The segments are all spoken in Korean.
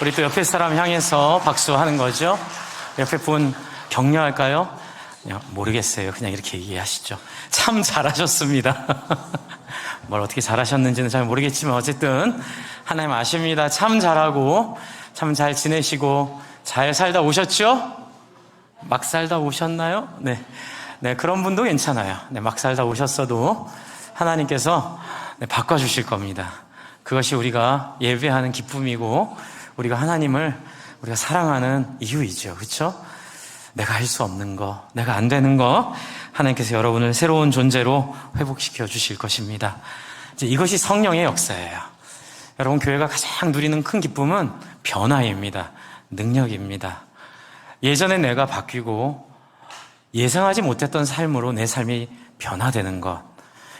우리 또 옆에 사람 향해서 박수하는 거죠. 옆에 분 격려할까요? 그냥 모르겠어요. 그냥 이렇게 얘기하시죠. 참 잘하셨습니다. 뭘 어떻게 잘하셨는지는 잘 모르겠지만 어쨌든 하나님 아십니다. 참 잘하고 참 잘 지내시고 잘 살다 오셨죠? 막 살다 오셨나요? 네, 그런 분도 괜찮아요. 네, 막 살다 오셨어도 하나님께서 바꿔주실 겁니다. 그것이 우리가 예배하는 기쁨이고 우리가 하나님을 우리가 사랑하는 이유이죠. 그렇죠? 내가 할 수 없는 거, 내가 안 되는 거 하나님께서 여러분을 새로운 존재로 회복시켜 주실 것입니다. 이제 이것이 성령의 역사예요. 여러분, 교회가 가장 누리는 큰 기쁨은 변화입니다. 능력입니다. 예전에 내가 바뀌고 예상하지 못했던 삶으로 내 삶이 변화되는 것.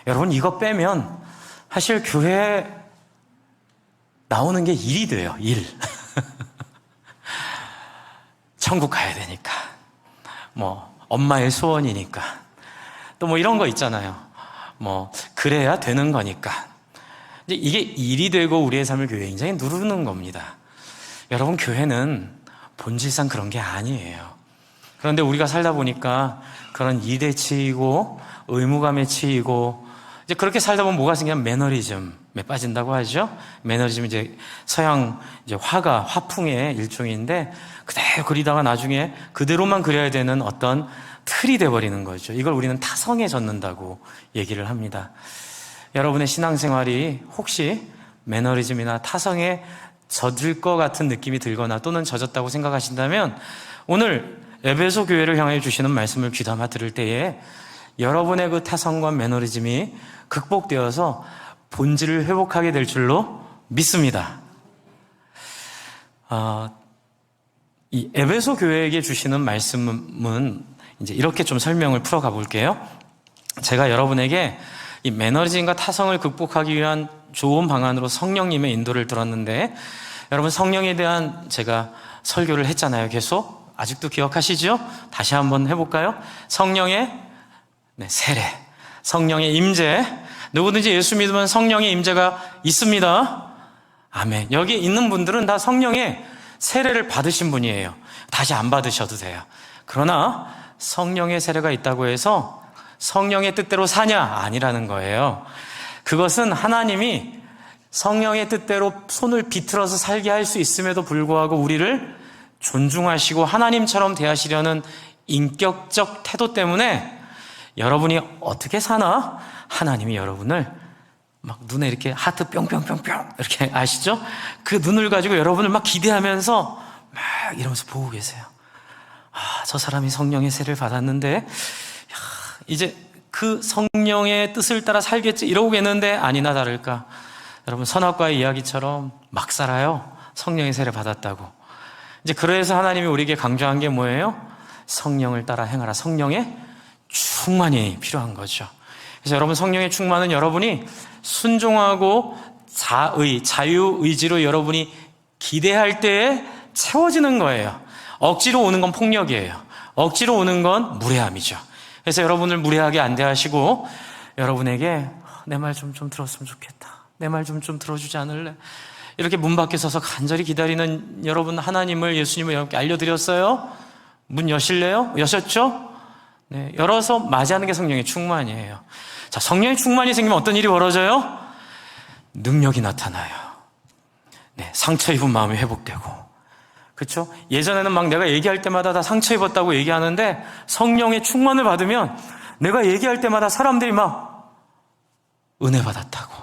여러분, 이거 빼면 사실 교회에 나오는 게 일이 돼요. 일. 천국 가야 되니까. 엄마의 소원이니까. 또 이런 거 있잖아요. 그래야 되는 거니까. 이제 이게 일이 되고 우리의 삶을 교회에 굉장히 누르는 겁니다. 여러분, 교회는 본질상 그런 게 아니에요. 그런데 우리가 살다 보니까 그런 일에 치이고 의무감에 치이고 이제 그렇게 살다 보면 뭐가 생기냐면 매너리즘에 빠진다고 하죠. 매너리즘은 이제 서양 이제 화풍의 일종인데 그대로 그리다가 나중에 그대로만 그려야 되는 어떤 틀이 돼버리는 거죠. 이걸 우리는 타성에 젖는다고 얘기를 합니다. 여러분의 신앙생활이 혹시 매너리즘이나 타성에 젖을 것 같은 느낌이 들거나 또는 젖었다고 생각하신다면 오늘 에베소 교회를 향해 주시는 말씀을 귀담아 들을 때에 여러분의 그 타성과 매너리즘이 극복되어서 본질을 회복하게 될 줄로 믿습니다. 이 에베소 교회에게 주시는 말씀은 이제 이렇게 좀 설명을 풀어가 볼게요. 제가 여러분에게 이 매너리즘과 타성을 극복하기 위한 좋은 방안으로 성령님의 인도를 들었는데 여러분, 성령에 대한 제가 설교를 했잖아요. 계속. 아직도 기억하시죠? 다시 한번 해볼까요? 성령의 세례, 성령의 임재. 누구든지 예수 믿으면 성령의 임재가 있습니다. 아멘. 여기 있는 분들은 다 성령의 세례를 받으신 분이에요. 다시 안 받으셔도 돼요. 그러나 성령의 세례가 있다고 해서 성령의 뜻대로 사냐? 아니라는 거예요. 그것은 하나님이 성령의 뜻대로 손을 비틀어서 살게 할 수 있음에도 불구하고 우리를 존중하시고 하나님처럼 대하시려는 인격적 태도 때문에 여러분이 어떻게 사나? 하나님이 여러분을 막 눈에 이렇게 하트 뿅뿅뿅뿅 이렇게 아시죠? 그 눈을 가지고 여러분을 막 기대하면서 막 이러면서 보고 계세요. 저 사람이 성령의 세례를 받았는데 이제 그 성령의 뜻을 따라 살겠지 이러고 계는데 아니나 다를까 여러분, 선악과의 이야기처럼 막 살아요. 성령의 세례 받았다고. 이제 그래서 하나님이 우리에게 강조한 게 뭐예요? 성령을 따라 행하라. 성령의 충만이 필요한 거죠. 그래서 여러분, 성령의 충만은 여러분이 순종하고 자유의지로 여러분이 기대할 때에 채워지는 거예요. 억지로 오는 건 폭력이에요. 억지로 오는 건 무례함이죠. 그래서 여러분을 무례하게 안 대하시고 여러분에게 내 말 좀 들었으면 좋겠다. 내 말 좀 들어주지 않을래? 이렇게 문 밖에 서서 간절히 기다리는 여러분, 하나님을, 예수님을 여러분께 알려드렸어요? 문 여실래요? 여셨죠? 네, 열어서 맞이하는 게 성령의 충만이에요. 자, 성령의 충만이 생기면 어떤 일이 벌어져요? 능력이 나타나요. 네, 상처 입은 마음이 회복되고. 그렇죠? 예전에는 막 내가 얘기할 때마다 다 상처 입었다고 얘기하는데 성령의 충만을 받으면 내가 얘기할 때마다 사람들이 막 은혜 받았다고,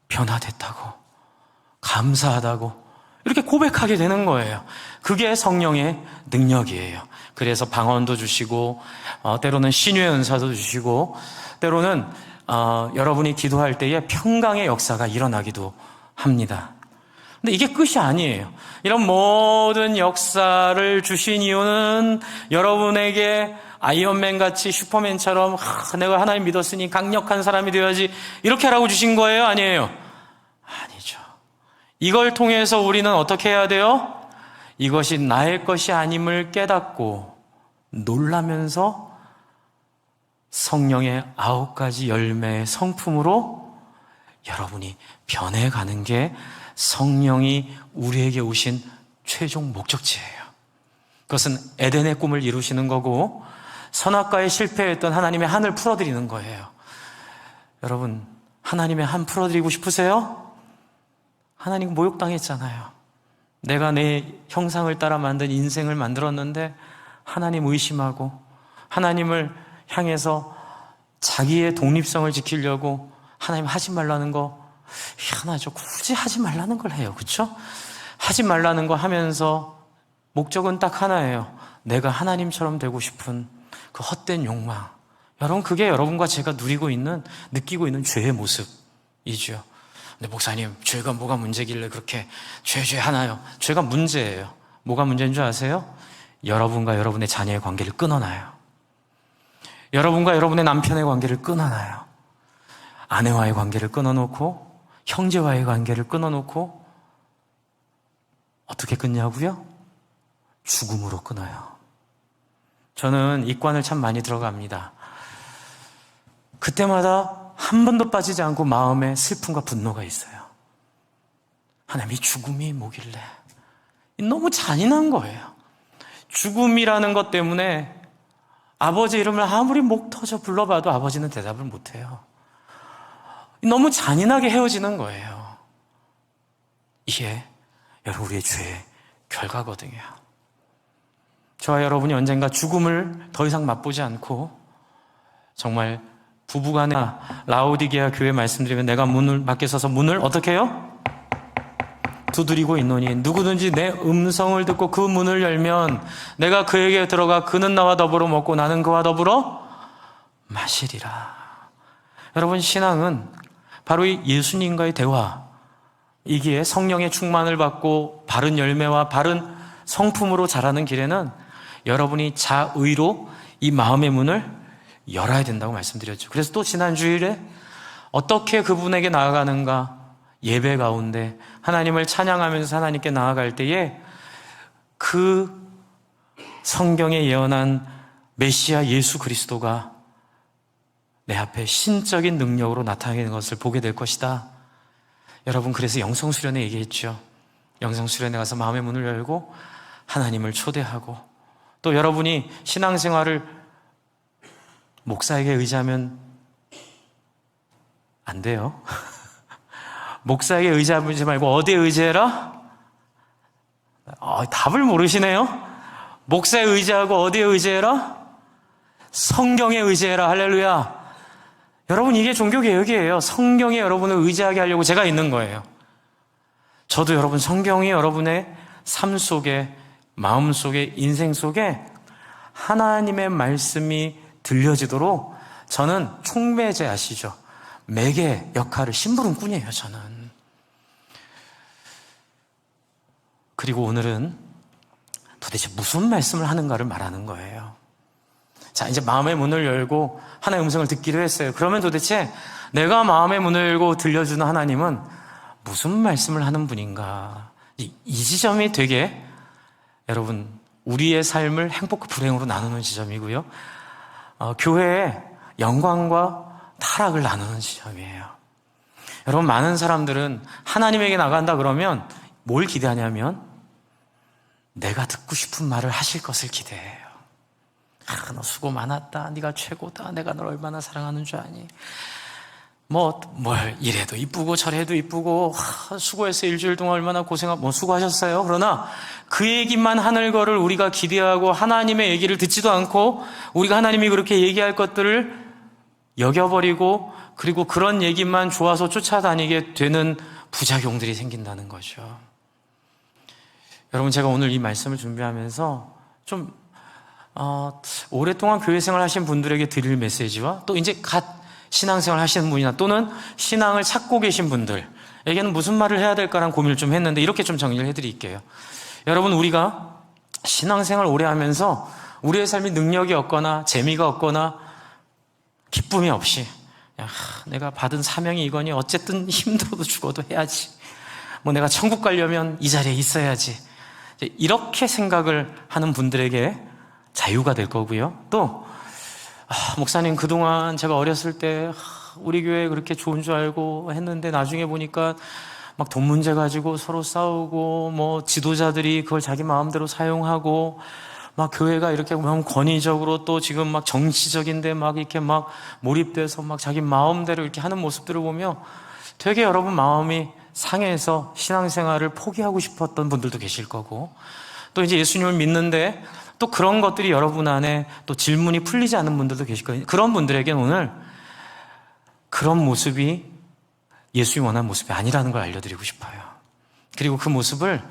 변화됐다고, 감사하다고 이렇게 고백하게 되는 거예요. 그게 성령의 능력이에요. 그래서 방언도 주시고 때로는 신유의 은사도 주시고 때로는 여러분이 기도할 때에 평강의 역사가 일어나기도 합니다. 근데 이게 끝이 아니에요. 이런 모든 역사를 주신 이유는 여러분에게 아이언맨 같이 슈퍼맨처럼 내가 하나님 믿었으니 강력한 사람이 되어야지 이렇게 하라고 주신 거예요? 아니에요? 아니죠. 이걸 통해서 우리는 어떻게 해야 돼요? 이것이 나의 것이 아님을 깨닫고 놀라면서 성령의 9가지 열매의 성품으로 여러분이 변해가는 게 성령이 우리에게 오신 최종 목적지예요. 그것은 에덴의 꿈을 이루시는 거고 선악과에 실패했던 하나님의 한을 풀어드리는 거예요. 여러분, 하나님의 한 풀어드리고 싶으세요? 하나님 모욕당했잖아요. 내가 내 형상을 따라 만든 인생을 만들었는데 하나님 의심하고 하나님을 향해서 자기의 독립성을 지키려고 하나님 하지 말라는 거 희한하죠. 굳이 하지 말라는 걸 해요. 그렇죠? 하지 말라는 거 하면서 목적은 딱 하나예요. 내가 하나님처럼 되고 싶은 그 헛된 욕망. 여러분, 그게 여러분과 제가 느끼고 있는 죄의 모습이죠. 근데 목사님, 죄가 뭐가 문제길래 그렇게 죄 하나요? 죄가 문제예요. 뭐가 문제인 줄 아세요? 여러분과 여러분의 자녀의 관계를 끊어놔요. 여러분과 여러분의 남편의 관계를 끊어놔요. 아내와의 관계를 끊어놓고 형제와의 관계를 끊어놓고 어떻게 끊냐고요? 죽음으로 끊어요. 저는 이관을 참 많이 들어갑니다. 그때마다 한 번도 빠지지 않고 마음에 슬픔과 분노가 있어요. 하나님, 이 죽음이 뭐길래? 너무 잔인한 거예요. 죽음이라는 것 때문에 아버지 이름을 아무리 목 터져 불러봐도 아버지는 대답을 못해요. 너무 잔인하게 헤어지는 거예요. 이게 여러분, 우리의 죄의 결과거든요. 저와 여러분이 언젠가 죽음을 더 이상 맛보지 않고 정말 부부간에 라오디게아 교회 말씀드리면 내가 문을 밖에 서서 문을 어떻게 해요? 두드리고 있노니 누구든지 내 음성을 듣고 그 문을 열면 내가 그에게 들어가 그는 나와 더불어 먹고 나는 그와 더불어 마시리라. 여러분, 신앙은 바로 이 예수님과의 대화이기에 성령의 충만을 받고 바른 열매와 바른 성품으로 자라는 길에는 여러분이 자의로 이 마음의 문을 열어야 된다고 말씀드렸죠. 그래서 또 지난 주일에 어떻게 그분에게 나아가는가, 예배 가운데 하나님을 찬양하면서 하나님께 나아갈 때에 그 성경에 예언한 메시아 예수 그리스도가 내 앞에 신적인 능력으로 나타나는 것을 보게 될 것이다. 여러분, 그래서 영성수련회 얘기했죠. 영성수련회 가서 마음의 문을 열고 하나님을 초대하고, 또 여러분이 신앙생활을 목사에게 의지하면 안 돼요. 목사에게 의지하지 말고 어디에 의지해라? 답을 모르시네요. 목사에 의지하고 어디에 의지해라? 성경에 의지해라. 할렐루야. 여러분, 이게 종교개혁이에요. 성경에 여러분을 의지하게 하려고 제가 있는 거예요. 저도 여러분, 성경이 여러분의 삶 속에, 마음 속에, 인생 속에 하나님의 말씀이 들려지도록 저는 촉매제 아시죠? 매개 역할을, 심부름꾼이에요, 저는. 그리고 오늘은 도대체 무슨 말씀을 하는가를 말하는 거예요. 자, 이제 마음의 문을 열고 하나님의 음성을 듣기로 했어요. 그러면 도대체 내가 마음의 문을 열고 들려주는 하나님은 무슨 말씀을 하는 분인가? 이 지점이 되게 여러분, 우리의 삶을 행복과 불행으로 나누는 지점이고요. 교회의 영광과 타락을 나누는 지점이에요. 여러분, 많은 사람들은 하나님에게 나간다 그러면 뭘 기대하냐면 내가 듣고 싶은 말을 하실 것을 기대해요. 너 수고 많았다. 네가 최고다. 내가 널 얼마나 사랑하는 줄 아니. 뭘 이래도 이쁘고 저래도 이쁘고 수고해서 일주일 동안 얼마나 고생하고 수고하셨어요. 그러나 그 얘기만 하늘거를 우리가 기대하고 하나님의 얘기를 듣지도 않고 우리가 하나님이 그렇게 얘기할 것들을 여겨버리고 그리고 그런 얘기만 좋아서 쫓아다니게 되는 부작용들이 생긴다는 거죠. 여러분, 제가 오늘 이 말씀을 준비하면서 좀 오랫동안 교회 생활 하신 분들에게 드릴 메시지와 또 이제 갓 신앙생활 하시는 분이나 또는 신앙을 찾고 계신 분들에게는 무슨 말을 해야 될까라는 고민을 좀 했는데 이렇게 좀 정리를 해드릴게요. 여러분, 우리가 신앙생활 오래 하면서 우리의 삶이 능력이 없거나 재미가 없거나 기쁨이 없이 내가 받은 사명이 이거니 어쨌든 힘들어도 죽어도 해야지, 내가 천국 가려면 이 자리에 있어야지, 이렇게 생각을 하는 분들에게 자유가 될 거고요. 또 목사님, 그동안 제가 어렸을 때 우리 교회 그렇게 좋은 줄 알고 했는데 나중에 보니까 막 돈 문제 가지고 서로 싸우고, 뭐 지도자들이 그걸 자기 마음대로 사용하고, 막 교회가 이렇게 보면 권위적으로 또 지금 막 정치적인데 막 이렇게 막 몰입돼서 막 자기 마음대로 이렇게 하는 모습들을 보며 되게 여러분 마음이 상해서 신앙생활을 포기하고 싶었던 분들도 계실 거고, 또 이제 예수님을 믿는데 또 그런 것들이 여러분 안에 또 질문이 풀리지 않는 분들도 계실 거예요. 그런 분들에게는 오늘 그런 모습이 예수님이 원하는 모습이 아니라는 걸 알려드리고 싶어요. 그리고 그 모습을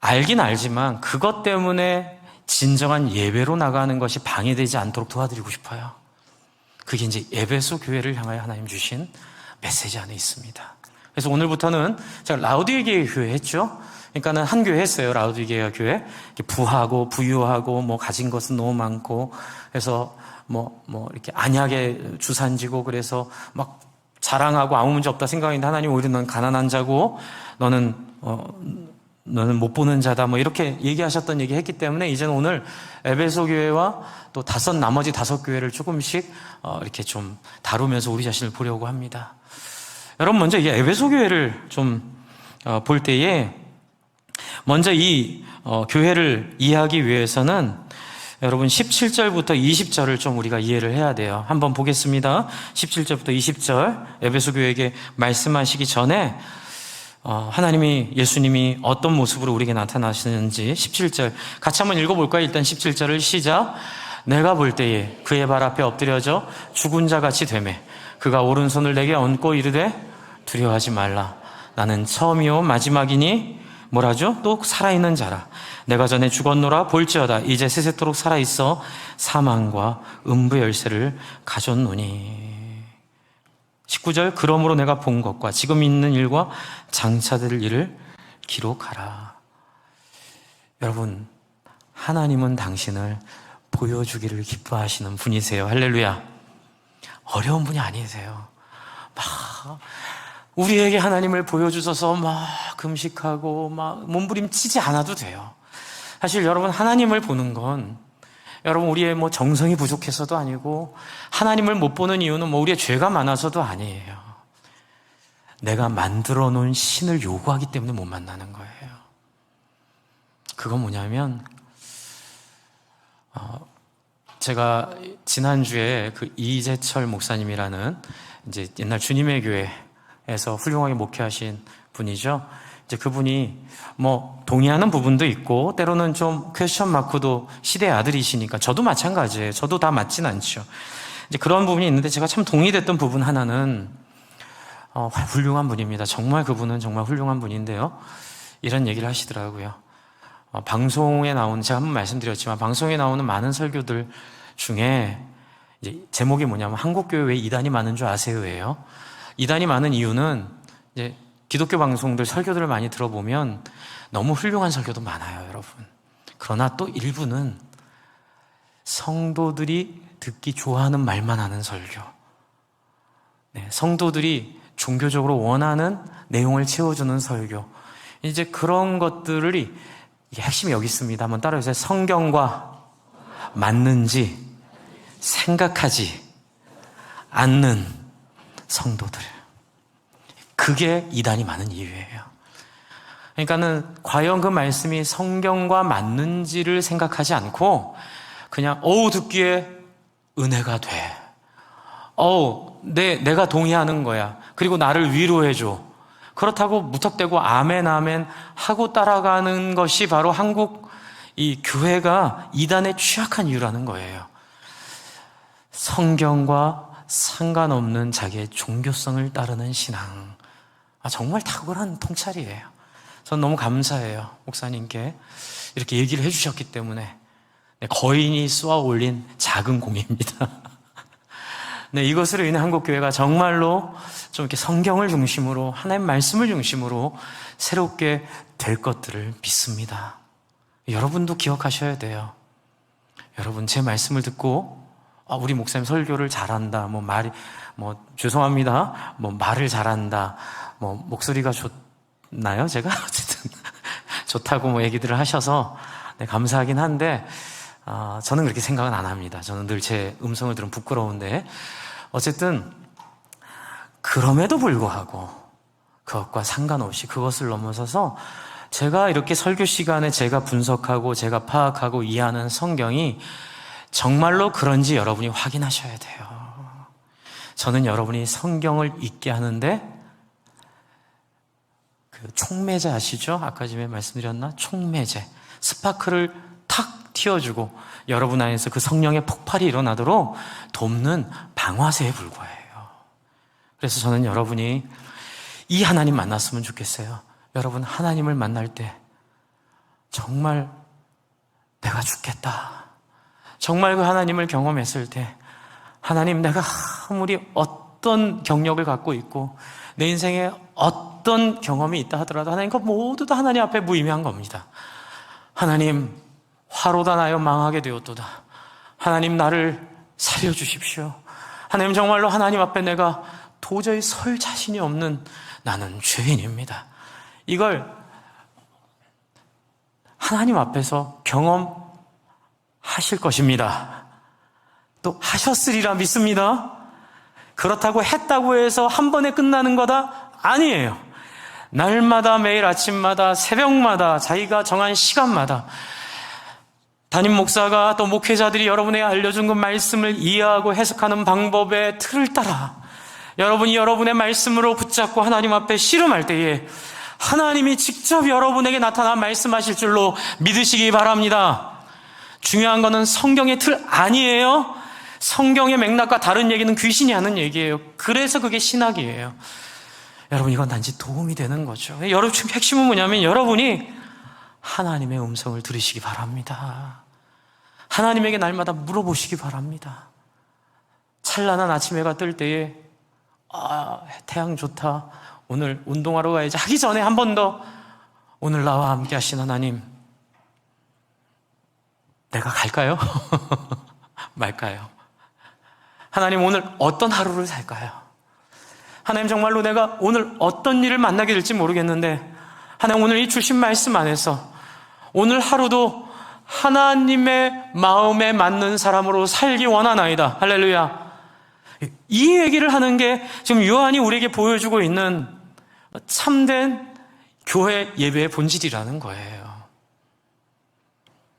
알긴 알지만 그것 때문에 진정한 예배로 나가는 것이 방해되지 않도록 도와드리고 싶어요. 그게 이제 에베소 교회를 향하여 하나님 주신 메시지 안에 있습니다. 그래서 오늘부터는 제가 라우디게아 교회 했죠. 그러니까는 한 교회 했어요. 라우디게아 교회. 부하고 부유하고 뭐 가진 것은 너무 많고, 그래서 뭐 이렇게 안약에 주산지고, 그래서 막 자랑하고 아무 문제 없다 생각했는데 하나님 오히려 넌 가난한 자고 너는 못 보는 자다, 뭐 이렇게 얘기하셨던 얘기 했기 때문에 이제는 오늘 에베소 교회와 또 나머지 5교회를 조금씩 이렇게 좀 다루면서 우리 자신을 보려고 합니다. 여러분, 먼저 이 에베소 교회를 좀 볼 때에 먼저 이 교회를 이해하기 위해서는 여러분 17절부터 20절을 좀 우리가 이해를 해야 돼요. 한번 보겠습니다. 17절부터 20절 에베소 교회에게 말씀하시기 전에 하나님이, 예수님이 어떤 모습으로 우리에게 나타나시는지 17절 같이 한번 읽어볼까요? 일단 17절을 시작. 내가 볼 때에 그의 발 앞에 엎드려져 죽은 자같이 되매 그가 오른손을 내게 얹고 이르되 두려워하지 말라. 나는 처음이요 마지막이니 뭐라죠? 또 살아있는 자라. 내가 전에 죽었노라 볼지어다 이제 세세토록 살아있어 사망과 음부의 열쇠를 가졌노니. 19절 그러므로 내가 본 것과 지금 있는 일과 장차될 일을 기록하라. 여러분, 하나님은 당신을 보여주기를 기뻐하시는 분이세요. 할렐루야. 어려운 분이 아니세요. 막 우리에게 하나님을 보여주셔서 막 금식하고 막 몸부림치지 않아도 돼요. 사실 여러분, 하나님을 보는 건 여러분 우리의 뭐 정성이 부족해서도 아니고, 하나님을 못 보는 이유는 뭐 우리의 죄가 많아서도 아니에요. 내가 만들어 놓은 신을 요구하기 때문에 못 만나는 거예요. 그건 뭐냐면 제가 지난주에 그 이재철 목사님이라는 이제 옛날 주님의 교회에서 훌륭하게 목회하신 분이죠. 이제 그분이 뭐 동의하는 부분도 있고 때로는 좀 퀘스천 마크도 시대의 아들이시니까, 저도 마찬가지예요. 저도 다 맞진 않죠. 이제 그런 부분이 있는데 제가 참 동의됐던 부분 하나는 훌륭한 분입니다. 정말 그분은 정말 훌륭한 분인데요. 이런 얘기를 하시더라고요. 방송에 나오는, 제가 한번 말씀드렸지만 방송에 나오는 많은 설교들 중에 이제 제목이 뭐냐면 한국교회 왜 이단이 많은 줄 아세요?예요. 이단이 많은 이유는 이제 기독교 방송들 설교들을 많이 들어보면 너무 훌륭한 설교도 많아요, 여러분. 그러나 또 일부는 성도들이 듣기 좋아하는 말만 하는 설교. 네, 성도들이 종교적으로 원하는 내용을 채워주는 설교. 이제 그런 것들이 핵심이 여기 있습니다. 한번 따라해주세요. 성경과 맞는지 생각하지 않는 성도들. 그게 이단이 많은 이유예요. 그러니까는 과연 그 말씀이 성경과 맞는지를 생각하지 않고 그냥 듣기에 은혜가 돼. 내가 동의하는 거야. 그리고 나를 위로해줘. 그렇다고 무턱대고 아멘 아멘 하고 따라가는 것이 바로 한국 이 교회가 이단에 취약한 이유라는 거예요. 성경과 상관없는 자기의 종교성을 따르는 신앙. 정말 탁월한 통찰이에요. 전 너무 감사해요. 목사님께 이렇게 얘기를 해주셨기 때문에. 거인이 쏘아 올린 작은 공입니다. 네, 이것으로 인해 한국교회가 정말로 좀 이렇게 성경을 중심으로, 하나님 말씀을 중심으로 새롭게 될 것들을 믿습니다. 여러분도 기억하셔야 돼요. 여러분, 제 말씀을 듣고 우리 목사님 설교를 잘한다, 죄송합니다, 말을 잘한다, 목소리가 좋나요? 제가 어쨌든 좋다고 얘기들을 하셔서 감사하긴 한데 저는 그렇게 생각은 안 합니다. 저는 늘 제 음성을 들으면 부끄러운데, 어쨌든 그럼에도 불구하고 그것과 상관없이 그것을 넘어서서 제가 이렇게 설교 시간에 제가 분석하고 제가 파악하고 이해하는 성경이 정말로 그런지 여러분이 확인하셔야 돼요. 저는 여러분이 성경을 읽게 하는데 그 촉매제 아시죠? 아까 전에 말씀드렸나? 촉매제. 스파크를 탁 틔워주고 여러분 안에서 그 성령의 폭발이 일어나도록 돕는 방화쇠에 불과해요. 그래서 저는 여러분이 이 하나님 만났으면 좋겠어요. 여러분 하나님을 만날 때 정말 내가 죽겠다. 정말 그 하나님을 경험했을 때 하나님, 내가 아무리 어떤 경력을 갖고 있고 내 인생에 어떤 경험이 있다 하더라도 하나님, 그 모두 다 하나님 앞에 무의미한 겁니다. 하나님, 화로다 나여 망하게 되었도다. 하나님, 나를 살려주십시오. 하나님, 정말로 하나님 앞에 내가 도저히 설 자신이 없는 나는 죄인입니다. 이걸 하나님 앞에서 경험하실 것입니다. 또 하셨으리라 믿습니다. 그렇다고 했다고 해서 한 번에 끝나는 거다? 아니에요. 날마다 매일 아침마다 새벽마다 자기가 정한 시간마다 담임 목사가 또 목회자들이 여러분에게 알려준 그 말씀을 이해하고 해석하는 방법의 틀을 따라 여러분이 여러분의 말씀으로 붙잡고 하나님 앞에 씨름할 때에 하나님이 직접 여러분에게 나타나 말씀하실 줄로 믿으시기 바랍니다. 중요한 거는 성경의 틀 아니에요. 성경의 맥락과 다른 얘기는 귀신이 하는 얘기예요. 그래서 그게 신학이에요. 여러분, 이건 단지 도움이 되는 거죠. 여러분, 핵심은 뭐냐면 여러분이 하나님의 음성을 들으시기 바랍니다. 하나님에게 날마다 물어보시기 바랍니다. 찬란한 아침 해가 뜰 때에 태양 좋다, 오늘 운동하러 가야지 하기 전에 한 번 더 오늘 나와 함께 하신 하나님, 내가 갈까요? 말까요? 하나님, 오늘 어떤 하루를 살까요? 하나님, 정말로 내가 오늘 어떤 일을 만나게 될지 모르겠는데 하나님, 오늘 이 주신 말씀 안에서 오늘 하루도 하나님의 마음에 맞는 사람으로 살기 원하나이다. 할렐루야. 이 얘기를 하는 게 지금 요한이 우리에게 보여주고 있는 참된 교회 예배의 본질이라는 거예요.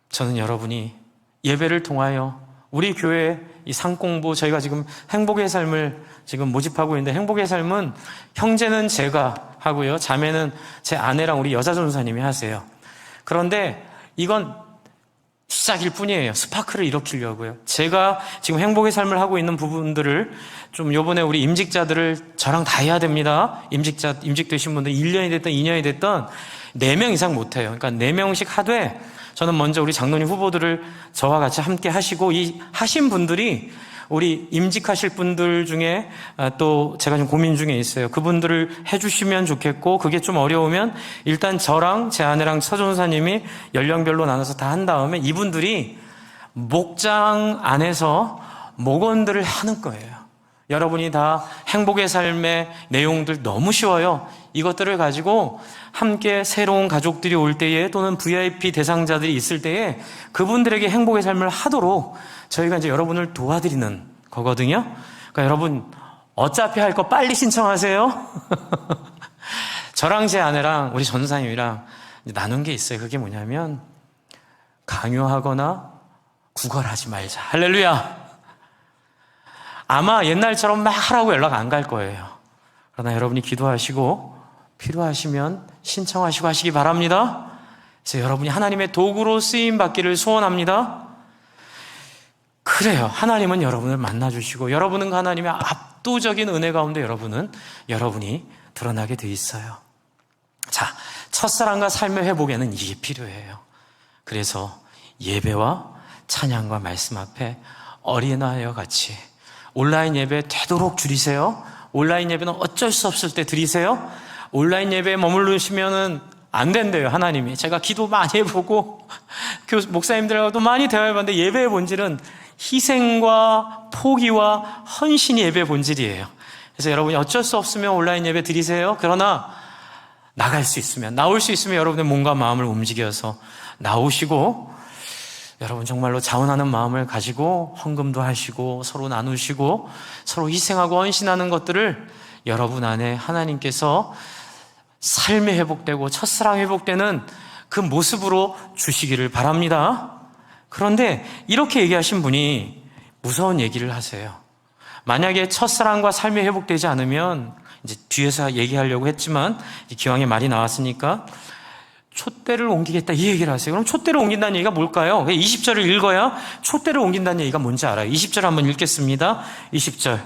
저는 여러분이 예배를 통하여 우리 교회 이 상공부, 저희가 지금 행복의 삶을 지금 모집하고 있는데, 행복의 삶은 형제는 제가 하고요, 자매는 제 아내랑 우리 여자 전사님이 하세요. 그런데 이건 시작일 뿐이에요. 스파크를 일으키려고요. 제가 지금 행복의 삶을 하고 있는 부분들을 좀 요번에 우리 임직자들을 저랑 다 해야 됩니다. 임직 되신 분들 1년이 됐든 2년이 됐든 4명 이상 못해요. 그러니까 4명씩 하되 저는 먼저 우리 장로님 후보들을 저와 같이 함께 하시고, 이 하신 분들이 우리 임직하실 분들 중에 또 제가 좀 고민 중에 있어요. 그분들을 해주시면 좋겠고, 그게 좀 어려우면 일단 저랑 제 아내랑 서전사님이 연령별로 나눠서 다 한 다음에 이분들이 목장 안에서 목원들을 하는 거예요. 여러분이 다 행복의 삶의 내용들 너무 쉬워요. 이것들을 가지고 함께 새로운 가족들이 올 때에 또는 VIP 대상자들이 있을 때에 그분들에게 행복의 삶을 하도록 저희가 이제 여러분을 도와드리는 거거든요. 그러니까 여러분 어차피 할 거 빨리 신청하세요. 저랑 제 아내랑 우리 전사님이랑 나눈 게 있어요. 그게 뭐냐면 강요하거나 구걸하지 말자. 할렐루야. 아마 옛날처럼 막 하라고 연락 안 갈 거예요. 그러나 여러분이 기도하시고 필요하시면 신청하시고 하시기 바랍니다. 그래서 여러분이 하나님의 도구로 쓰임 받기를 소원합니다. 그래요. 하나님은 여러분을 만나주시고 여러분은 하나님의 압도적인 은혜 가운데 여러분이 드러나게 돼 있어요. 자, 첫사랑과 삶의 회복에는 이게 필요해요. 그래서 예배와 찬양과 말씀 앞에 어린아이와 같이 온라인 예배 되도록 줄이세요. 온라인 예배는 어쩔 수 없을 때 드리세요. 온라인 예배에 머무르시면은 안 된대요, 하나님이. 제가 기도 많이 해보고 목사님들하고도 많이 대화해봤는데 예배의 본질은 희생과 포기와 헌신이 예배의 본질이에요. 그래서 여러분이 어쩔 수 없으면 온라인 예배 드리세요. 그러나 나올 수 있으면 여러분의 몸과 마음을 움직여서 나오시고, 여러분 정말로 자원하는 마음을 가지고 헌금도 하시고 서로 나누시고 서로 희생하고 헌신하는 것들을 여러분 안에 하나님께서 삶이 회복되고 첫사랑이 회복되는 그 모습으로 주시기를 바랍니다. 그런데 이렇게 얘기하신 분이 무서운 얘기를 하세요. 만약에 첫사랑과 삶이 회복되지 않으면, 이제 뒤에서 얘기하려고 했지만 기왕에 말이 나왔으니까 촛대를 옮기겠다 이 얘기를 하세요. 그럼 촛대를 옮긴다는 얘기가 뭘까요? 20절을 읽어야 촛대를 옮긴다는 얘기가 뭔지 알아요. 20절 한번 읽겠습니다. 20절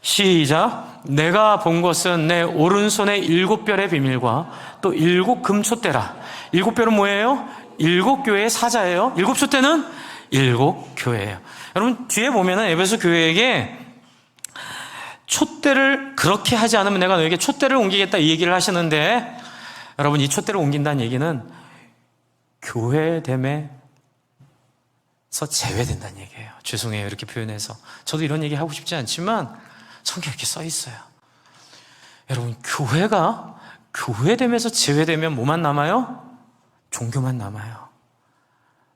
시작. 내가 본 것은 내 오른손의 7별의 비밀과 또 7 금촛대라. 7별은 뭐예요? 7 교회의 사자예요. 7 촛대는 7 교회예요. 여러분 뒤에 보면은 에베소 교회에게 촛대를 그렇게 하지 않으면 내가 너에게 촛대를 옮기겠다 이 얘기를 하시는데, 여러분 이 촛대를 옮긴다는 얘기는 교회됨에서 제외된다는 얘기예요. 죄송해요 이렇게 표현해서. 저도 이런 얘기 하고 싶지 않지만 성경에 이렇게 써 있어요. 여러분 교회가 교회됨에서 제외되면 뭐만 남아요? 종교만 남아요.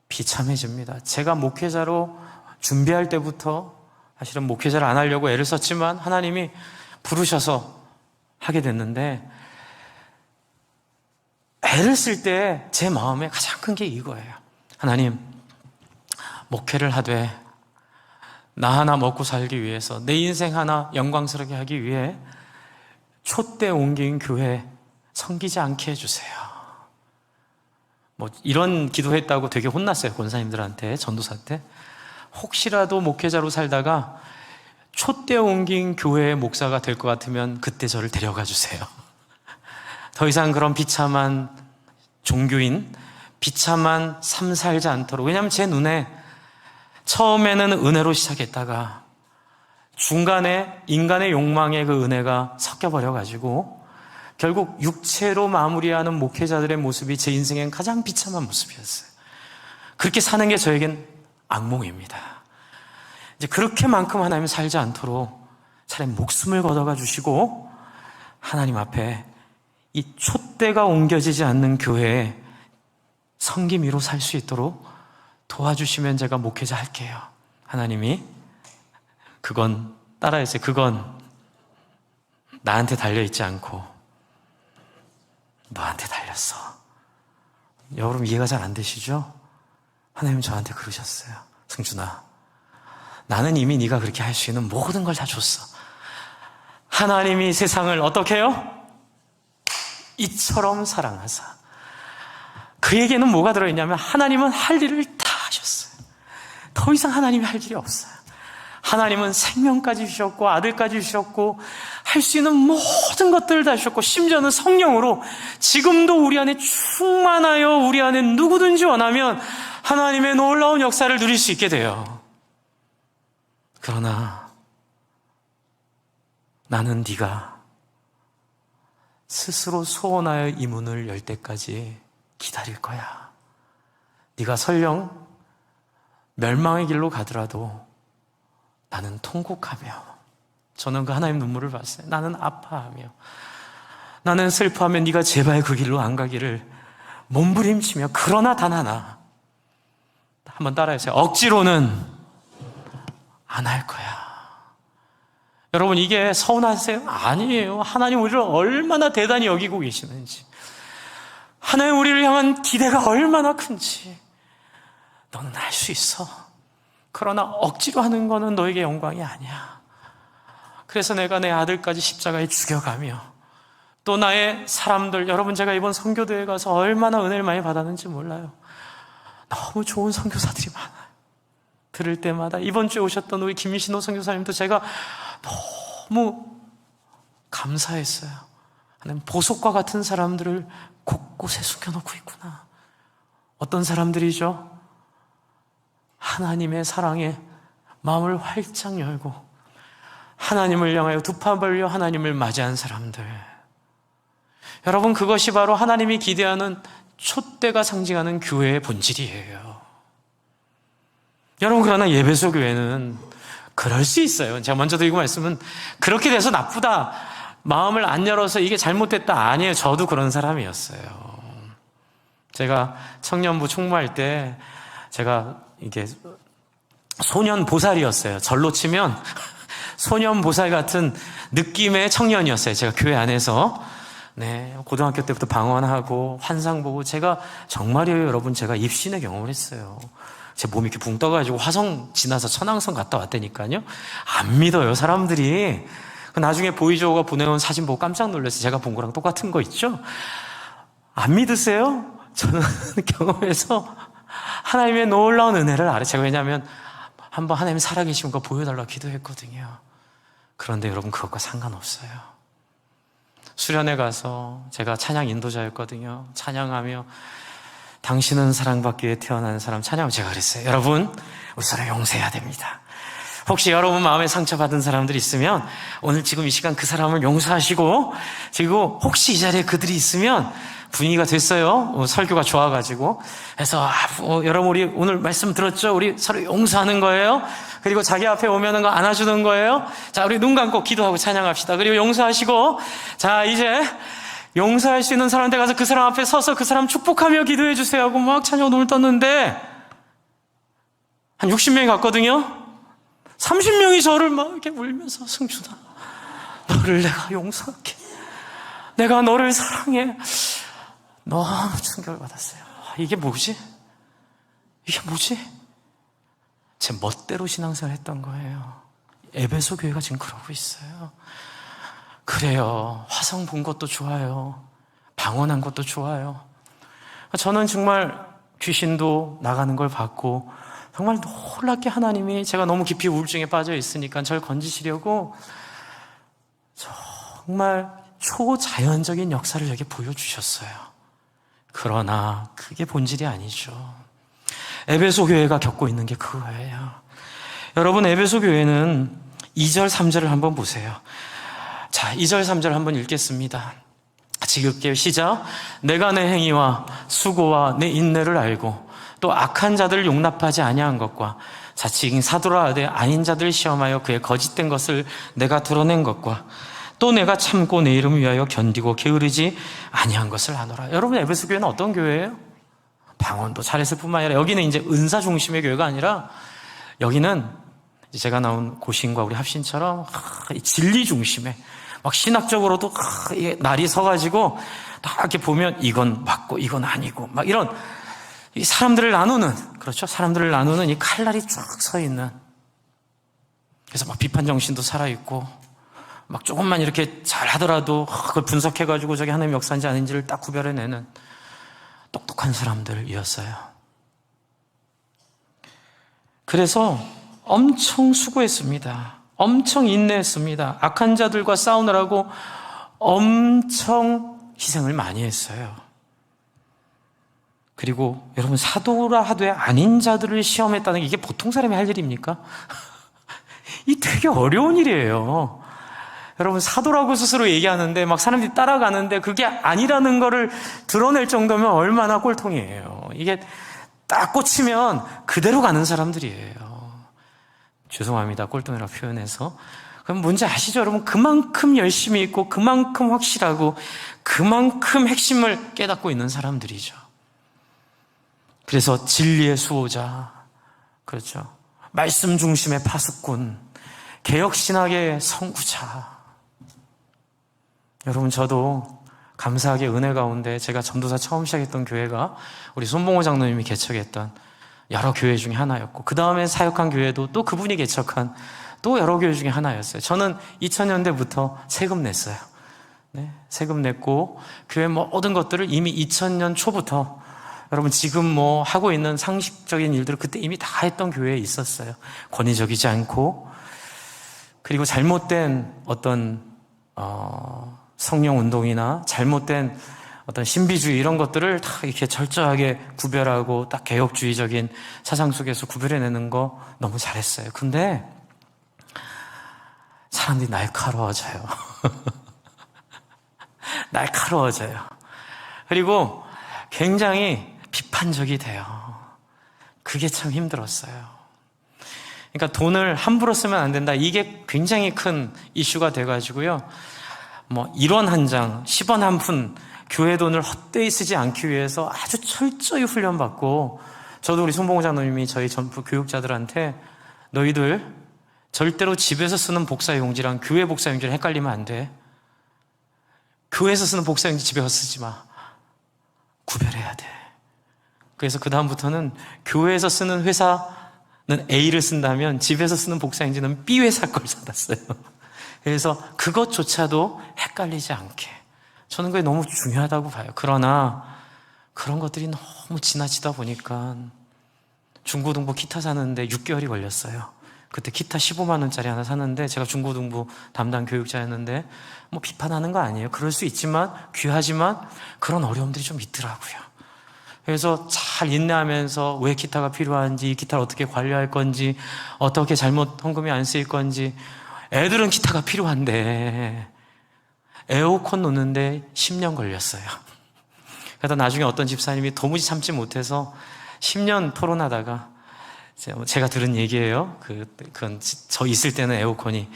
비참해집니다. 제가 목회자로 준비할 때부터 사실은 목회자를 안 하려고 애를 썼지만 하나님이 부르셔서 하게 됐는데, 애를 쓸 때 제 마음에 가장 큰 게 이거예요. 하나님, 목회를 하되 나 하나 먹고 살기 위해서, 내 인생 하나 영광스럽게 하기 위해 촛대 옮긴 교회 섬기지 않게 해주세요. 뭐 이런 기도했다고 되게 혼났어요. 권사님들한테, 전도사 때. 혹시라도 목회자로 살다가 촛대 옮긴 교회의 목사가 될 것 같으면 그때 저를 데려가 주세요. 더 이상 그런 비참한 종교인, 비참한 삶 살지 않도록. 왜냐하면 제 눈에 처음에는 은혜로 시작했다가 중간에 인간의 욕망에 그 은혜가 섞여버려가지고 결국 육체로 마무리하는 목회자들의 모습이 제 인생엔 가장 비참한 모습이었어요. 그렇게 사는 게 저에겐 악몽입니다. 이제 그렇게만큼 하나님 살지 않도록 차라리 목숨을 걷어가 주시고 하나님 앞에 이 촛대가 옮겨지지 않는 교회에 성김이로 살 수 있도록 도와주시면 제가 목회자 할게요. 하나님이 그건 따라해서 그건 나한테 달려있지 않고 너한테 달렸어. 여러분 이해가 잘 안 되시죠? 하나님 저한테 그러셨어요. 승준아, 나는 이미 네가 그렇게 할 수 있는 모든 걸 다 줬어. 하나님이 세상을 어떻게 해요? 이처럼 사랑하사. 그에게는 뭐가 들어있냐면 하나님은 할 일을 다 하셨어요. 더 이상 하나님이 할 일이 없어요. 하나님은 생명까지 주셨고 아들까지 주셨고 할 수 있는 모든 것들을 다 주셨고 심지어는 성령으로 지금도 우리 안에 충만하여 우리 안에 누구든지 원하면 하나님의 놀라운 역사를 누릴 수 있게 돼요. 그러나 나는 네가 스스로 소원하여 이 문을 열 때까지 기다릴 거야. 네가 설령 멸망의 길로 가더라도 나는 통곡하며, 저는 그 하나님 눈물을 봤어요. 나는 아파하며, 나는 슬퍼하며 네가 제발 그 길로 안 가기를 몸부림치며, 그러나 단 하나, 한번 따라해주세요. 억지로는 안 할 거야. 여러분 이게 서운하세요? 아니에요. 하나님 우리를 얼마나 대단히 여기고 계시는지, 하나님 우리를 향한 기대가 얼마나 큰지 너는 할 수 있어. 그러나 억지로 하는 거는 너에게 영광이 아니야. 그래서 내가 내 아들까지 십자가에 죽여가며 또 나의 사람들, 여러분 제가 이번 선교대회 가서 얼마나 은혜를 많이 받았는지 몰라요. 너무 좋은 선교사들이 많아요. 들을 때마다 이번 주에 오셨던 우리 김신호 선교사님도 제가 너무 감사했어요. 하나님 보석과 같은 사람들을 곳곳에 숨겨놓고 있구나. 어떤 사람들이죠? 하나님의 사랑에 마음을 활짝 열고 하나님을 향하여 두 팔 벌려 하나님을 맞이한 사람들. 여러분 그것이 바로 하나님이 기대하는 촛대가 상징하는 교회의 본질이에요. 여러분 그러나 예배소 교회는 그럴 수 있어요. 제가 먼저 드리고 말씀은 그렇게 돼서 나쁘다, 마음을 안 열어서 이게 잘못됐다, 아니에요. 저도 그런 사람이었어요. 제가 청년부 총무할 때 제가 이게 소년 보살이었어요. 절로 치면 소년 보살 같은 느낌의 청년이었어요. 제가 교회 안에서. 네, 고등학교 때부터 방언하고 환상 보고 제가 정말이에요, 여러분. 제가 입신의 경험을 했어요. 제 몸이 이렇게 붕 떠가지고 화성 지나서 천왕성 갔다 왔다니까요. 안 믿어요, 사람들이. 나중에 보이조가 보내온 사진 보고 깜짝 놀랐어요. 제가 본 거랑 똑같은 거 있죠? 안 믿으세요? 저는 경험해서 하나님의 놀라운 은혜를 알아요. 제가 왜냐하면 한번 하나님 살아계신 거 보여달라고 기도했거든요. 그런데 여러분, 그것과 상관없어요. 수련회 가서 제가 찬양 인도자였거든요. 찬양하며 당신은 사랑받기 위해 태어난 사람 찬양하면 제가 그랬어요. 여러분, 우리 서로 용서해야 됩니다. 혹시 여러분 마음에 상처받은 사람들이 있으면 오늘 지금 이 시간 그 사람을 용서하시고, 그리고 혹시 이 자리에 그들이 있으면 분위기가 됐어요. 설교가 좋아가지고. 그래서 여러분, 우리 오늘 말씀 들었죠? 우리 서로 용서하는 거예요. 그리고 자기 앞에 오면은 거 안아주는 거예요. 자, 우리 눈 감고 기도하고 찬양합시다. 그리고 용서하시고, 자, 이제 용서할 수 있는 사람한테 가서 그 사람 앞에 서서 그 사람 축복하며 기도해 주세요 하고 막 찬양 눈을 떴는데 한 60명이 갔거든요. 30명이 저를 막 이렇게 울면서, 승준아, 너를 내가 용서할게. 내가 너를 사랑해. 너무 충격을 받았어요. 이게 뭐지? 이게 뭐지? 제 멋대로 신앙생활 했던 거예요. 에베소 교회가 지금 그러고 있어요. 그래요. 화성 본 것도 좋아요. 방언한 것도 좋아요. 저는 정말 귀신도 나가는 걸 봤고, 정말 놀랍게 하나님이, 제가 너무 깊이 우울증에 빠져 있으니까 저를 건지시려고 정말 초자연적인 역사를 여기 보여주셨어요. 그러나 그게 본질이 아니죠. 에베소 교회가 겪고 있는 게 그거예요. 여러분, 에베소 교회는 2절 3절을 한번 보세요. 자, 2절 3절 한번 읽겠습니다. 같이 읽을게요. 시작. 내가 내 행위와 수고와 내 인내를 알고 또 악한 자들을 용납하지 아니한 것과 자칭 사도라 하되 아닌 자들을 시험하여 그의 거짓된 것을 내가 드러낸 것과 또 내가 참고 내 이름을 위하여 견디고 게으르지 아니한 것을 아노라. 여러분, 에베소 교회는 어떤 교회예요? 방언도 잘했을 뿐만 아니라 여기는 이제 은사 중심의 교회가 아니라 여기는 제가 나온 고신과 우리 합신처럼 진리 중심의, 막 신학적으로도 날이 서가지고 다 이렇게 보면 이건 맞고 이건 아니고 막 이런 이 사람들을 나누는, 그렇죠? 사람들을 나누는 이 칼날이 쫙 서 있는, 그래서 막 비판 정신도 살아있고 막 조금만 이렇게 잘 하더라도 그걸 분석해가지고 저게 하나님의 역사인지 아닌지를 딱 구별해내는 똑똑한 사람들이었어요. 그래서 엄청 수고했습니다. 엄청 인내했습니다. 악한 자들과 싸우느라고 엄청 희생을 많이 했어요. 그리고 여러분, 사도라 하되 아닌 자들을 시험했다는 게 이게 보통 사람이 할 일입니까? 이 되게 어려운 일이에요. 여러분, 사도라고 스스로 얘기하는데 막 사람들이 따라가는데 그게 아니라는 거를 드러낼 정도면 얼마나 꼴통이에요. 이게 딱 꽂히면 그대로 가는 사람들이에요. 죄송합니다, 꼴통이라고 표현해서. 그럼 뭔지 아시죠, 여러분? 그만큼 열심히 있고 그만큼 확실하고 그만큼 핵심을 깨닫고 있는 사람들이죠. 그래서 진리의 수호자, 그렇죠, 말씀 중심의 파수꾼, 개혁신학의 선구자. 여러분, 저도 감사하게 은혜 가운데 제가 전도사 처음 시작했던 교회가 우리 손봉호 장로님이 개척했던 여러 교회 중에 하나였고, 그 다음에 사역한 교회도 또 그분이 개척한 또 여러 교회 중에 하나였어요. 저는 2000년대부터 세금 냈어요. 네, 세금 냈고 교회 모든 것들을 이미 2000년 초부터, 여러분 지금 뭐 하고 있는 상식적인 일들을 그때 이미 다 했던 교회에 있었어요. 권위적이지 않고, 그리고 잘못된 어떤 성령 운동이나 잘못된 어떤 신비주의 이런 것들을 다 이렇게 철저하게 구별하고 딱 개혁주의적인 사상 속에서 구별해내는 거 너무 잘했어요. 근데 사람들이 날카로워져요. 날카로워져요. 그리고 굉장히 비판적이 돼요. 그게 참 힘들었어요. 그러니까 돈을 함부로 쓰면 안 된다, 이게 굉장히 큰 이슈가 돼가지고요. 뭐 1원 한 장, 10원 한 푼, 교회 돈을 헛되이 쓰지 않기 위해서 아주 철저히 훈련받고, 저도 우리 손봉호 장로님이 저희 전부 교육자들한테 너희들 절대로 집에서 쓰는 복사용지랑 교회 복사용지랑 헷갈리면 안 돼. 교회에서 쓰는 복사용지 집에 가서 쓰지 마. 구별해야 돼. 그래서 그 다음부터는 교회에서 쓰는 회사는 A를 쓴다면 집에서 쓰는 복사용지는 B 회사 걸 받았어요. 그래서 그것조차도 헷갈리지 않게. 저는 그게 너무 중요하다고 봐요. 그러나 그런 것들이 너무 지나치다 보니까 중고등부 기타 사는데 6개월이 걸렸어요. 그때 기타 15만 원짜리 하나 샀는데 제가 중고등부 담당 교육자였는데 뭐 비판하는 거 아니에요. 그럴 수 있지만 귀하지만 그런 어려움들이 좀 있더라고요. 그래서 잘 인내하면서 왜 기타가 필요한지, 이 기타를 어떻게 관리할 건지, 어떻게 잘못 헌금이 안 쓰일 건지. 애들은 기타가 필요한데 에어컨 놓는데 10년 걸렸어요. 그러다 나중에 어떤 집사님이 도무지 참지 못해서 10년 토론하다가, 제가 들은 얘기예요. 그건 저 있을 때는 에어컨이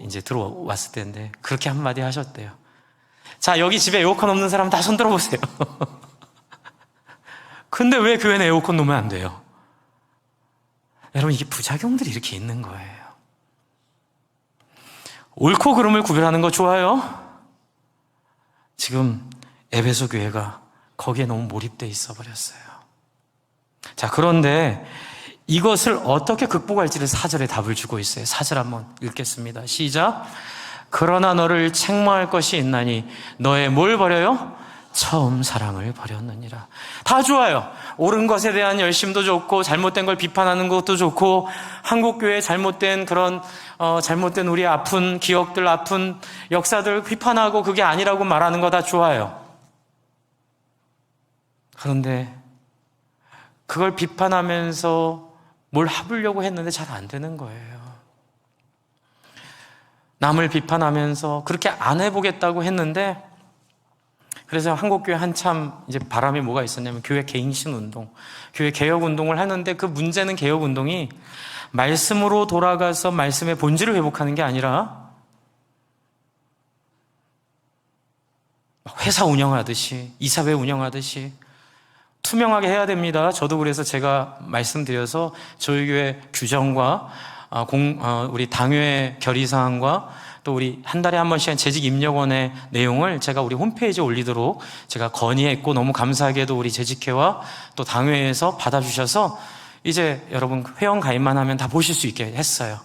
이제 들어왔을 때인데 그렇게 한마디 하셨대요. 자, 여기 집에 에어컨 없는 사람 다 손 들어보세요. 근데 왜 교회는 에어컨 놓으면 안 돼요? 여러분, 이게 부작용들이 이렇게 있는 거예요. 옳고 그름을 구별하는 거 좋아요? 지금 에베소 교회가 거기에 너무 몰입되어 있어 버렸어요. 자, 그런데 이것을 어떻게 극복할지를 4절에 답을 주고 있어요. 4절 한번 읽겠습니다. 시작. 그러나 너를 책망할 것이 있나니 너의 뭘 버려요? 처음 사랑을 버렸느니라. 다 좋아요. 옳은 것에 대한 열심도 좋고, 잘못된 걸 비판하는 것도 좋고, 한국교회의 잘못된 그런 잘못된 우리의 아픈 기억들, 아픈 역사들 비판하고 그게 아니라고 말하는 거 다 좋아요. 그런데 그걸 비판하면서 뭘 합으려고 했는데 잘 안 되는 거예요. 남을 비판하면서 그렇게 안 해보겠다고 했는데, 그래서 한국교회 한참 이제 바람이 뭐가 있었냐면 교회 개인신 운동, 교회 개혁 운동을 하는데, 그 문제는 개혁 운동이 말씀으로 돌아가서 말씀의 본질을 회복하는 게 아니라 회사 운영하듯이, 이사회 운영하듯이 투명하게 해야 됩니다. 저도 그래서 제가 말씀드려서 저희 교회 규정과 우리 당회 결의사항과 또 우리 한 달에 한 번씩 재직입력원의 내용을 제가 우리 홈페이지에 올리도록 제가 건의했고, 너무 감사하게도 우리 재직회와 또 당회에서 받아주셔서 이제 여러분 회원 가입만 하면 다 보실 수 있게 했어요.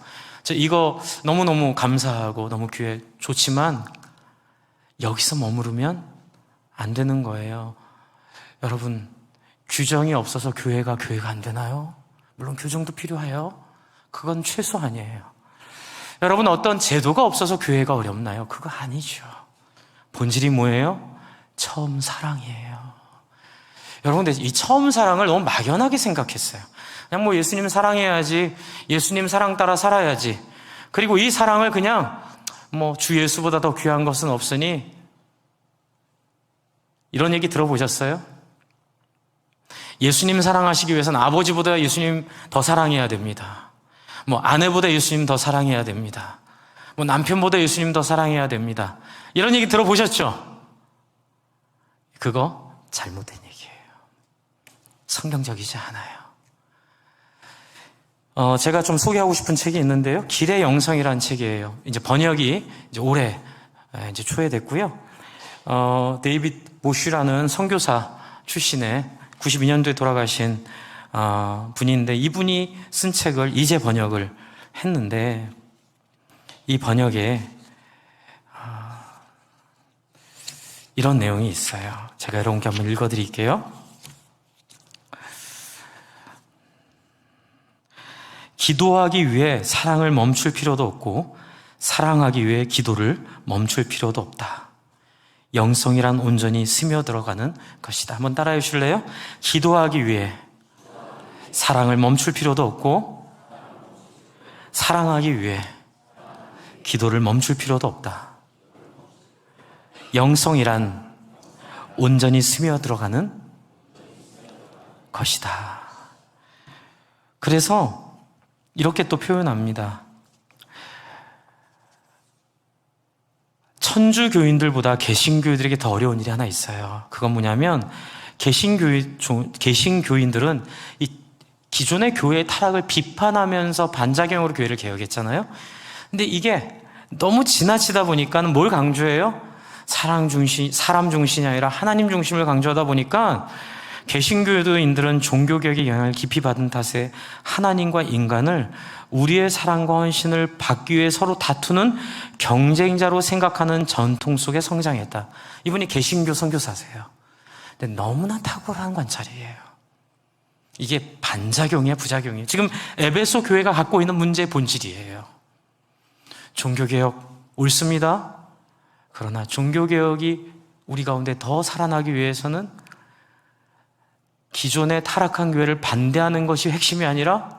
이거 너무너무 감사하고 너무 교회 좋지만 여기서 머무르면 안 되는 거예요. 여러분, 규정이 없어서 교회가 안 되나요? 물론 규정도 필요해요. 그건 최소한이에요. 여러분, 어떤 제도가 없어서 교회가 어렵나요? 그거 아니죠. 본질이 뭐예요? 처음 사랑이에요. 여러분, 근데 이 처음 사랑을 너무 막연하게 생각했어요. 그냥 예수님 사랑해야지, 예수님 사랑 따라 살아야지, 그리고 이 사랑을 그냥 주 예수보다 더 귀한 것은 없으니, 이런 얘기 들어보셨어요? 예수님 사랑하시기 위해서는 아버지보다 예수님 더 사랑해야 됩니다. 아내보다 예수님 더 사랑해야 됩니다. 남편보다 예수님 더 사랑해야 됩니다. 이런 얘기 들어보셨죠? 그거 잘못된 얘기예요. 성경적이지 않아요. 제가 좀 소개하고 싶은 책이 있는데요. 길의 영성이라는 책이에요. 이제 번역이 올해 초에 됐고요. 데이빗 보슈라는 선교사 출신의 92년도에 돌아가신 분인데, 이분이 쓴 책을 이제 번역을 했는데, 이 번역에 이런 내용이 있어요. 제가 여러분께 한번 읽어드릴게요. 기도하기 위해 사랑을 멈출 필요도 없고 사랑하기 위해 기도를 멈출 필요도 없다. 영성이란 온전히 스며들어가는 것이다. 한번 따라해 주실래요? 기도하기 위해 사랑을 멈출 필요도 없고 사랑하기 위해 기도를 멈출 필요도 없다. 영성이란 온전히 스며들어가는 것이다. 그래서 이렇게 또 표현합니다. 천주교인들보다 개신교인들에게 더 어려운 일이 하나 있어요. 그건 뭐냐면 개신교인들은 이 기존의 교회의 타락을 비판하면서 반작용으로 교회를 개혁했잖아요. 근데 이게 너무 지나치다 보니까 뭘 강조해요? 사람 중심이 아니라 하나님 중심을 강조하다 보니까 개신교도인들은 종교개혁의 영향을 깊이 받은 탓에 하나님과 인간을 우리의 사랑과 헌신을 받기 위해 서로 다투는 경쟁자로 생각하는 전통 속에 성장했다. 이분이 개신교 선교사세요. 근데 너무나 탁월한 관찰이에요. 이게 반작용이야, 부작용이에요. 지금 에베소 교회가 갖고 있는 문제의 본질이에요. 종교개혁 옳습니다. 그러나 종교개혁이 우리 가운데 더 살아나기 위해서는 기존의 타락한 교회를 반대하는 것이 핵심이 아니라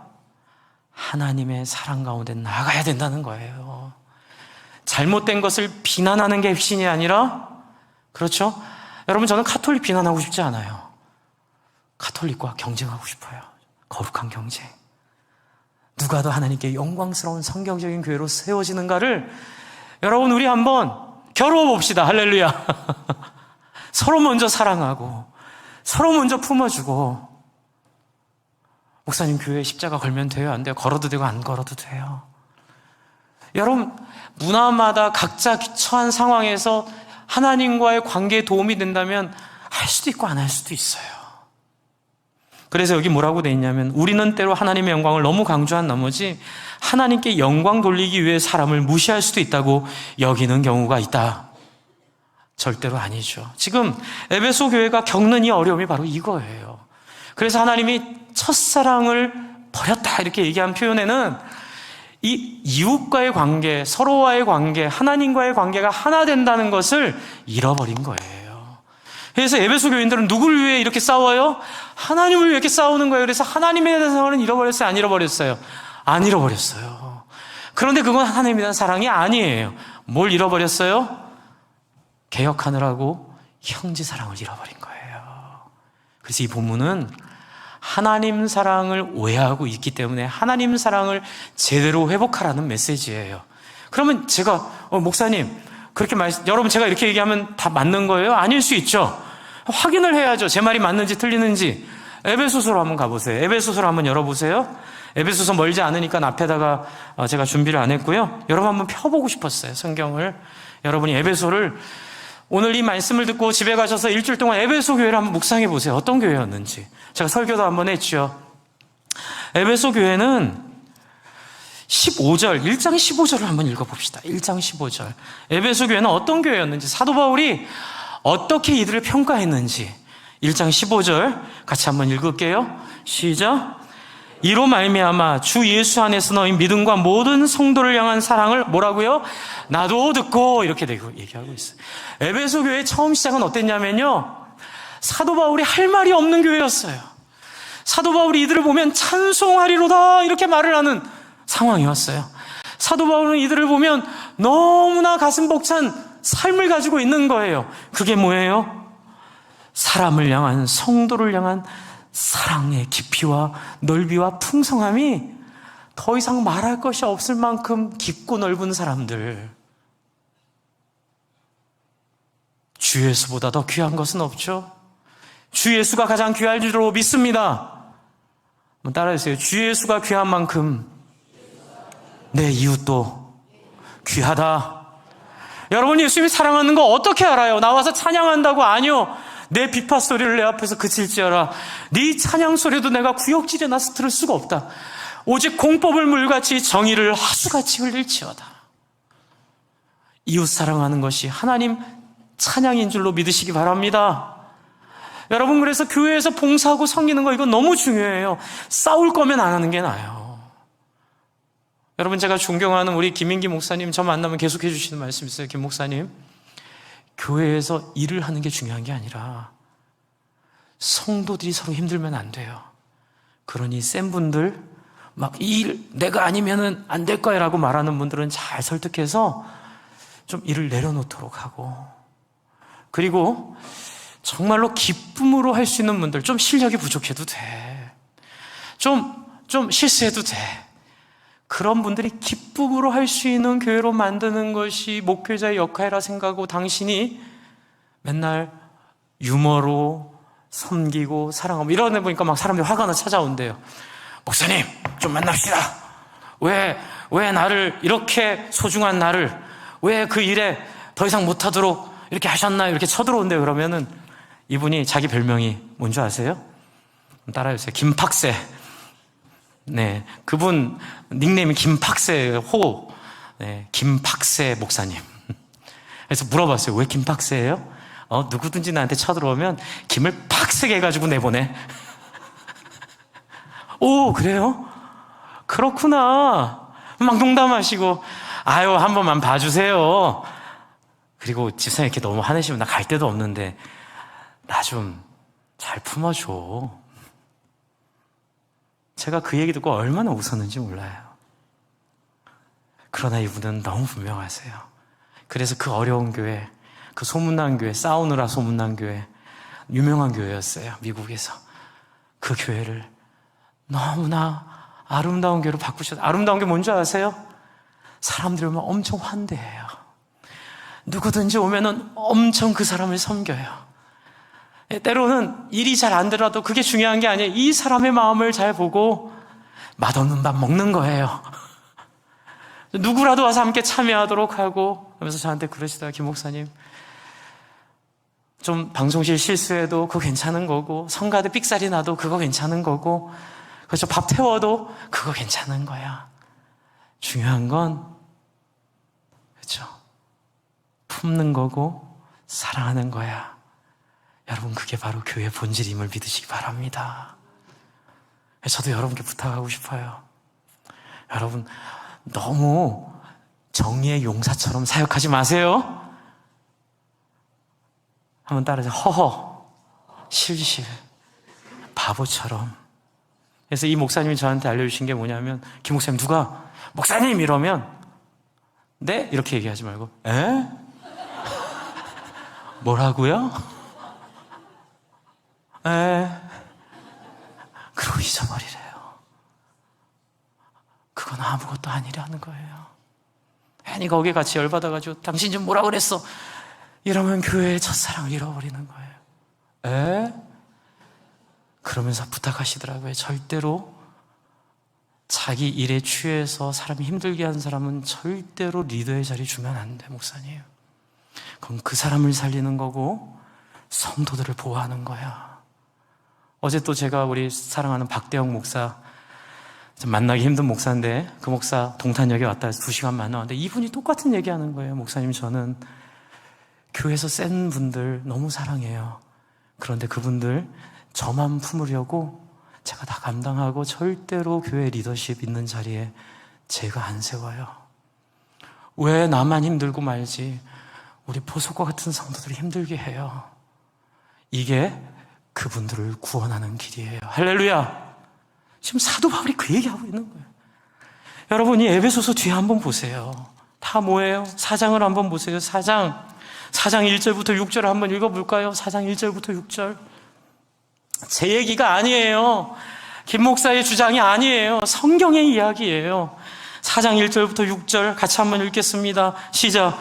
하나님의 사랑 가운데 나아가야 된다는 거예요. 잘못된 것을 비난하는 게 핵심이 아니라, 그렇죠? 여러분, 저는 카톨릭 비난하고 싶지 않아요. 카톨릭과 경쟁하고 싶어요. 거룩한 경쟁. 누가 더 하나님께 영광스러운 성경적인 교회로 세워지는가를 여러분, 우리 한번 겨루어 봅시다. 할렐루야. 서로 먼저 사랑하고 서로 먼저 품어주고. 목사님, 교회에 십자가 걸면 돼요? 안 돼요? 걸어도 되고 안 걸어도 돼요. 여러분, 문화마다 각자 처한 상황에서 하나님과의 관계에 도움이 된다면 할 수도 있고 안 할 수도 있어요. 그래서 여기 뭐라고 돼 있냐면, 우리는 때로 하나님의 영광을 너무 강조한 나머지 하나님께 영광 돌리기 위해 사람을 무시할 수도 있다고 여기는 경우가 있다. 절대로 아니죠. 지금 에베소 교회가 겪는 이 어려움이 바로 이거예요. 그래서 하나님이 첫사랑을 버렸다 이렇게 얘기한 표현에는 이 이웃과의 관계, 서로와의 관계, 하나님과의 관계가 하나 된다는 것을 잃어버린 거예요. 그래서 에베소 교인들은 누구를 위해 이렇게 싸워요? 하나님을 위해 이렇게 싸우는 거예요. 그래서 하나님에 대한 사랑은 잃어버렸어요? 안 잃어버렸어요? 안 잃어버렸어요. 그런데 그건 하나님에 대한 사랑이 아니에요. 뭘 잃어버렸어요? 개혁하느라고 형제 사랑을 잃어버린 거예요. 그래서 이 본문은 하나님 사랑을 오해하고 있기 때문에 하나님 사랑을 제대로 회복하라는 메시지예요. 그러면 제가 목사님 그렇게 여러분 제가 이렇게 얘기하면 다 맞는 거예요? 아닐 수 있죠. 확인을 해야죠. 제 말이 맞는지 틀리는지. 에베소서로 한번 가보세요. 에베소서로 한번 열어보세요. 에베소서 멀지 않으니까 앞에다가 제가 준비를 안 했고요. 여러분 한번 펴보고 싶었어요. 성경을. 여러분이 에베소를 오늘 이 말씀을 듣고 집에 가셔서 일주일 동안 에베소 교회를 한번 묵상해 보세요. 어떤 교회였는지. 제가 설교도 한번 했죠. 에베소 교회는 15절, 1장 15절을 한번 읽어봅시다. 1장 15절. 에베소 교회는 어떤 교회였는지, 사도 바울이 어떻게 이들을 평가했는지 1장 15절 같이 한번 읽을게요. 시작. 이로 말미암아 주 예수 안에서 너희 믿음과 모든 성도를 향한 사랑을 뭐라고요? 나도 듣고 이렇게 얘기하고 있어요. 에베소 교회 처음 시작은 어땠냐면요, 사도 바울이 할 말이 없는 교회였어요. 사도 바울이 이들을 보면 찬송하리로다 이렇게 말을 하는 상황이었어요. 사도 바울은 이들을 보면 너무나 가슴 벅찬 삶을 가지고 있는 거예요. 그게 뭐예요? 사람을 향한, 성도를 향한 사랑의 깊이와 넓이와 풍성함이 더 이상 말할 것이 없을 만큼 깊고 넓은 사람들. 주 예수보다 더 귀한 것은 없죠. 주 예수가 가장 귀할 줄로 믿습니다. 한번 따라해주세요. 주 예수가 귀한 만큼 내 이웃도 귀하다. 여러분, 예수님이 사랑하는 거 어떻게 알아요? 나와서 찬양한다고? 아니요. 내 비파 소리를 내 앞에서 그칠지어라. 네 찬양 소리도 내가 구역질에 나서 들을 수가 없다. 오직 공법을 물같이 정의를 하수같이 흘릴지어다. 이웃 사랑하는 것이 하나님 찬양인 줄로 믿으시기 바랍니다. 여러분, 그래서 교회에서 봉사하고 섬기는 거 이거 너무 중요해요. 싸울 거면 안 하는 게 나아요. 여러분, 제가 존경하는 우리 김민기 목사님, 저 만나면 계속 해주시는 말씀 있어요. 김 목사님, 교회에서 일을 하는 게 중요한 게 아니라 성도들이 서로 힘들면 안 돼요. 그러니 센 분들, 막 이 일 내가 아니면은 안 될 거야 라고 말하는 분들은 잘 설득해서 좀 일을 내려놓도록 하고, 그리고 정말로 기쁨으로 할 수 있는 분들, 좀 실력이 부족해도 돼. 좀 실수해도 돼. 그런 분들이 기쁨으로 할 수 있는 교회로 만드는 것이 목회자의 역할이라 생각하고, 당신이 맨날 유머로 섬기고 사랑하고 이러다 보니까 막 사람들이 화가 나 찾아온대요. 목사님, 좀 만납시다. 왜 나를, 이렇게 소중한 나를, 왜 그 일에 더 이상 못하도록 이렇게 하셨나요? 이렇게 쳐들어온대요. 그러면은 이분이 자기 별명이 뭔지 아세요? 따라해주세요. 김팍세. 네, 그분 닉네임이 김팍세예요. 호. 네, 김팍세 목사님. 그래서 물어봤어요. 왜 김팍세예요? 누구든지 나한테 쳐들어오면 김을 팍세게 해가지고 내보내. 오, 그래요? 그렇구나. 막 농담하시고, 아유, 한 번만 봐주세요. 그리고 집사님 이렇게 너무 화내시면 나 갈 데도 없는데 나 좀 잘 품어줘. 제가 그 얘기 듣고 얼마나 웃었는지 몰라요. 그러나 이분은 너무 분명하세요. 그래서 그 어려운 교회, 그 소문난 교회, 싸우느라 소문난 교회, 유명한 교회였어요. 미국에서. 그 교회를 너무나 아름다운 교회로 바꾸셨어요. 아름다운 게 뭔지 아세요? 사람들이 오면 엄청 환대해요. 누구든지 오면은 엄청 그 사람을 섬겨요. 때로는 일이 잘 안 되더라도 그게 중요한 게 아니에요. 이 사람의 마음을 잘 보고 맛없는 밥 먹는 거예요. 누구라도 와서 함께 참여하도록 하고, 그러면서 저한테 그러시더라고요. 김 목사님, 좀 방송실 실수해도 그거 괜찮은 거고, 성가대 삑살이 나도 그거 괜찮은 거고, 그렇죠, 밥 태워도 그거 괜찮은 거야. 중요한 건, 그렇죠, 품는 거고 사랑하는 거야. 여러분, 그게 바로 교회 본질임을 믿으시기 바랍니다. 저도 여러분께 부탁하고 싶어요. 여러분, 너무 정의의 용사처럼 사역하지 마세요. 한번 따라하세요. 허허, 실실, 바보처럼. 그래서 이 목사님이 저한테 알려주신 게 뭐냐면, 김 목사님, 누가 목사님 이러면 네? 이렇게 얘기하지 말고, 에? 뭐라고요? 에? 그러고 잊어버리래요. 그건 아무것도 아니라는 거예요. 괜히 거기에 같이 열받아가지고 당신 좀 뭐라 그랬어? 이러면 교회의 첫사랑을 잃어버리는 거예요. 에? 그러면서 부탁하시더라고요. 절대로 자기 일에 취해서 사람이 힘들게 하는 사람은 절대로 리더의 자리 주면 안 돼, 목사님. 그건 그 사람을 살리는 거고 성도들을 보호하는 거야. 어제 또 제가 우리 사랑하는 박대영 목사, 만나기 힘든 목사인데 그 목사 동탄역에 왔다 해서 2시간 만나왔는데 이분이 똑같은 얘기하는 거예요. 목사님, 저는 교회에서 센 분들 너무 사랑해요. 그런데 그분들 저만 품으려고 제가 다 감당하고 절대로 교회 리더십 있는 자리에 제가 안 세워요. 왜 나만 힘들고 말지 우리 보석과 같은 성도들이 힘들게 해요. 이게 그분들을 구원하는 길이에요. 할렐루야. 지금 사도 바울이 그 얘기하고 있는 거예요. 여러분, 이 에베소서 뒤에 한번 보세요. 다 뭐예요? 4장을 한번 보세요. 4장 1절부터 6절을 한번 읽어볼까요? 4장 1절부터 6절. 제 얘기가 아니에요. 김 목사의 주장이 아니에요. 성경의 이야기예요. 4장 1절부터 6절 같이 한번 읽겠습니다. 시작.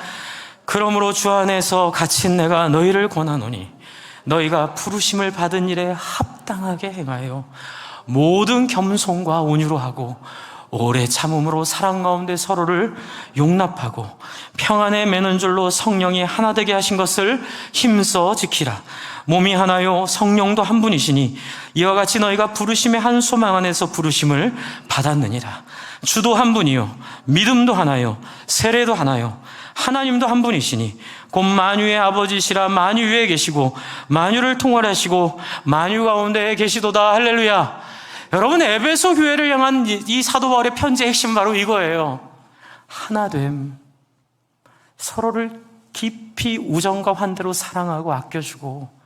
그러므로 주 안에서 갇힌 내가 너희를 권하노니 너희가 부르심을 받은 일에 합당하게 행하여 모든 겸손과 온유로 하고 오래 참음으로 사랑 가운데 서로를 용납하고 평안에 매는 줄로 성령이 하나 되게 하신 것을 힘써 지키라. 몸이 하나요 성령도 한 분이시니 이와 같이 너희가 부르심의 한 소망 안에서 부르심을 받았느니라. 주도 한 분이요 믿음도 하나요 세례도 하나요 하나님도 한 분이시니 곧 만유의 아버지시라. 만유 위에 계시고 만유를 통할하시고 만유 가운데 계시도다. 할렐루야. 여러분, 에베소 교회를 향한 이 사도 바울의 편지의 핵심 바로 이거예요. 하나됨. 서로를 깊이 우정과 환대로 사랑하고 아껴주고,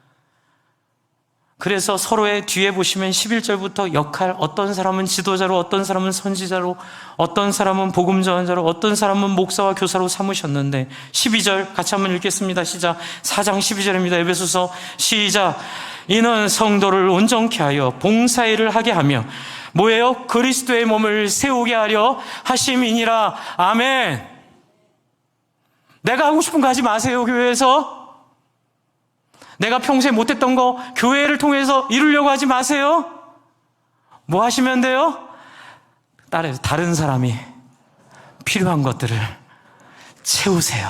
그래서 서로의 뒤에 보시면 11절부터 역할, 어떤 사람은 지도자로, 어떤 사람은 선지자로, 어떤 사람은 복음 전자로, 어떤 사람은 목사와 교사로 삼으셨는데 12절 같이 한번 읽겠습니다. 시작. 4장 12절입니다. 에베소서 시작. 이는 성도를 온전케 하여 봉사일을 하게 하며 뭐예요? 그리스도의 몸을 세우게 하려 하심이니라. 아멘. 내가 하고 싶은 거 하지 마세요. 교회에서 내가 평소에 못했던 거 교회를 통해서 이루려고 하지 마세요. 뭐 하시면 돼요? 다른 사람이 필요한 것들을 채우세요.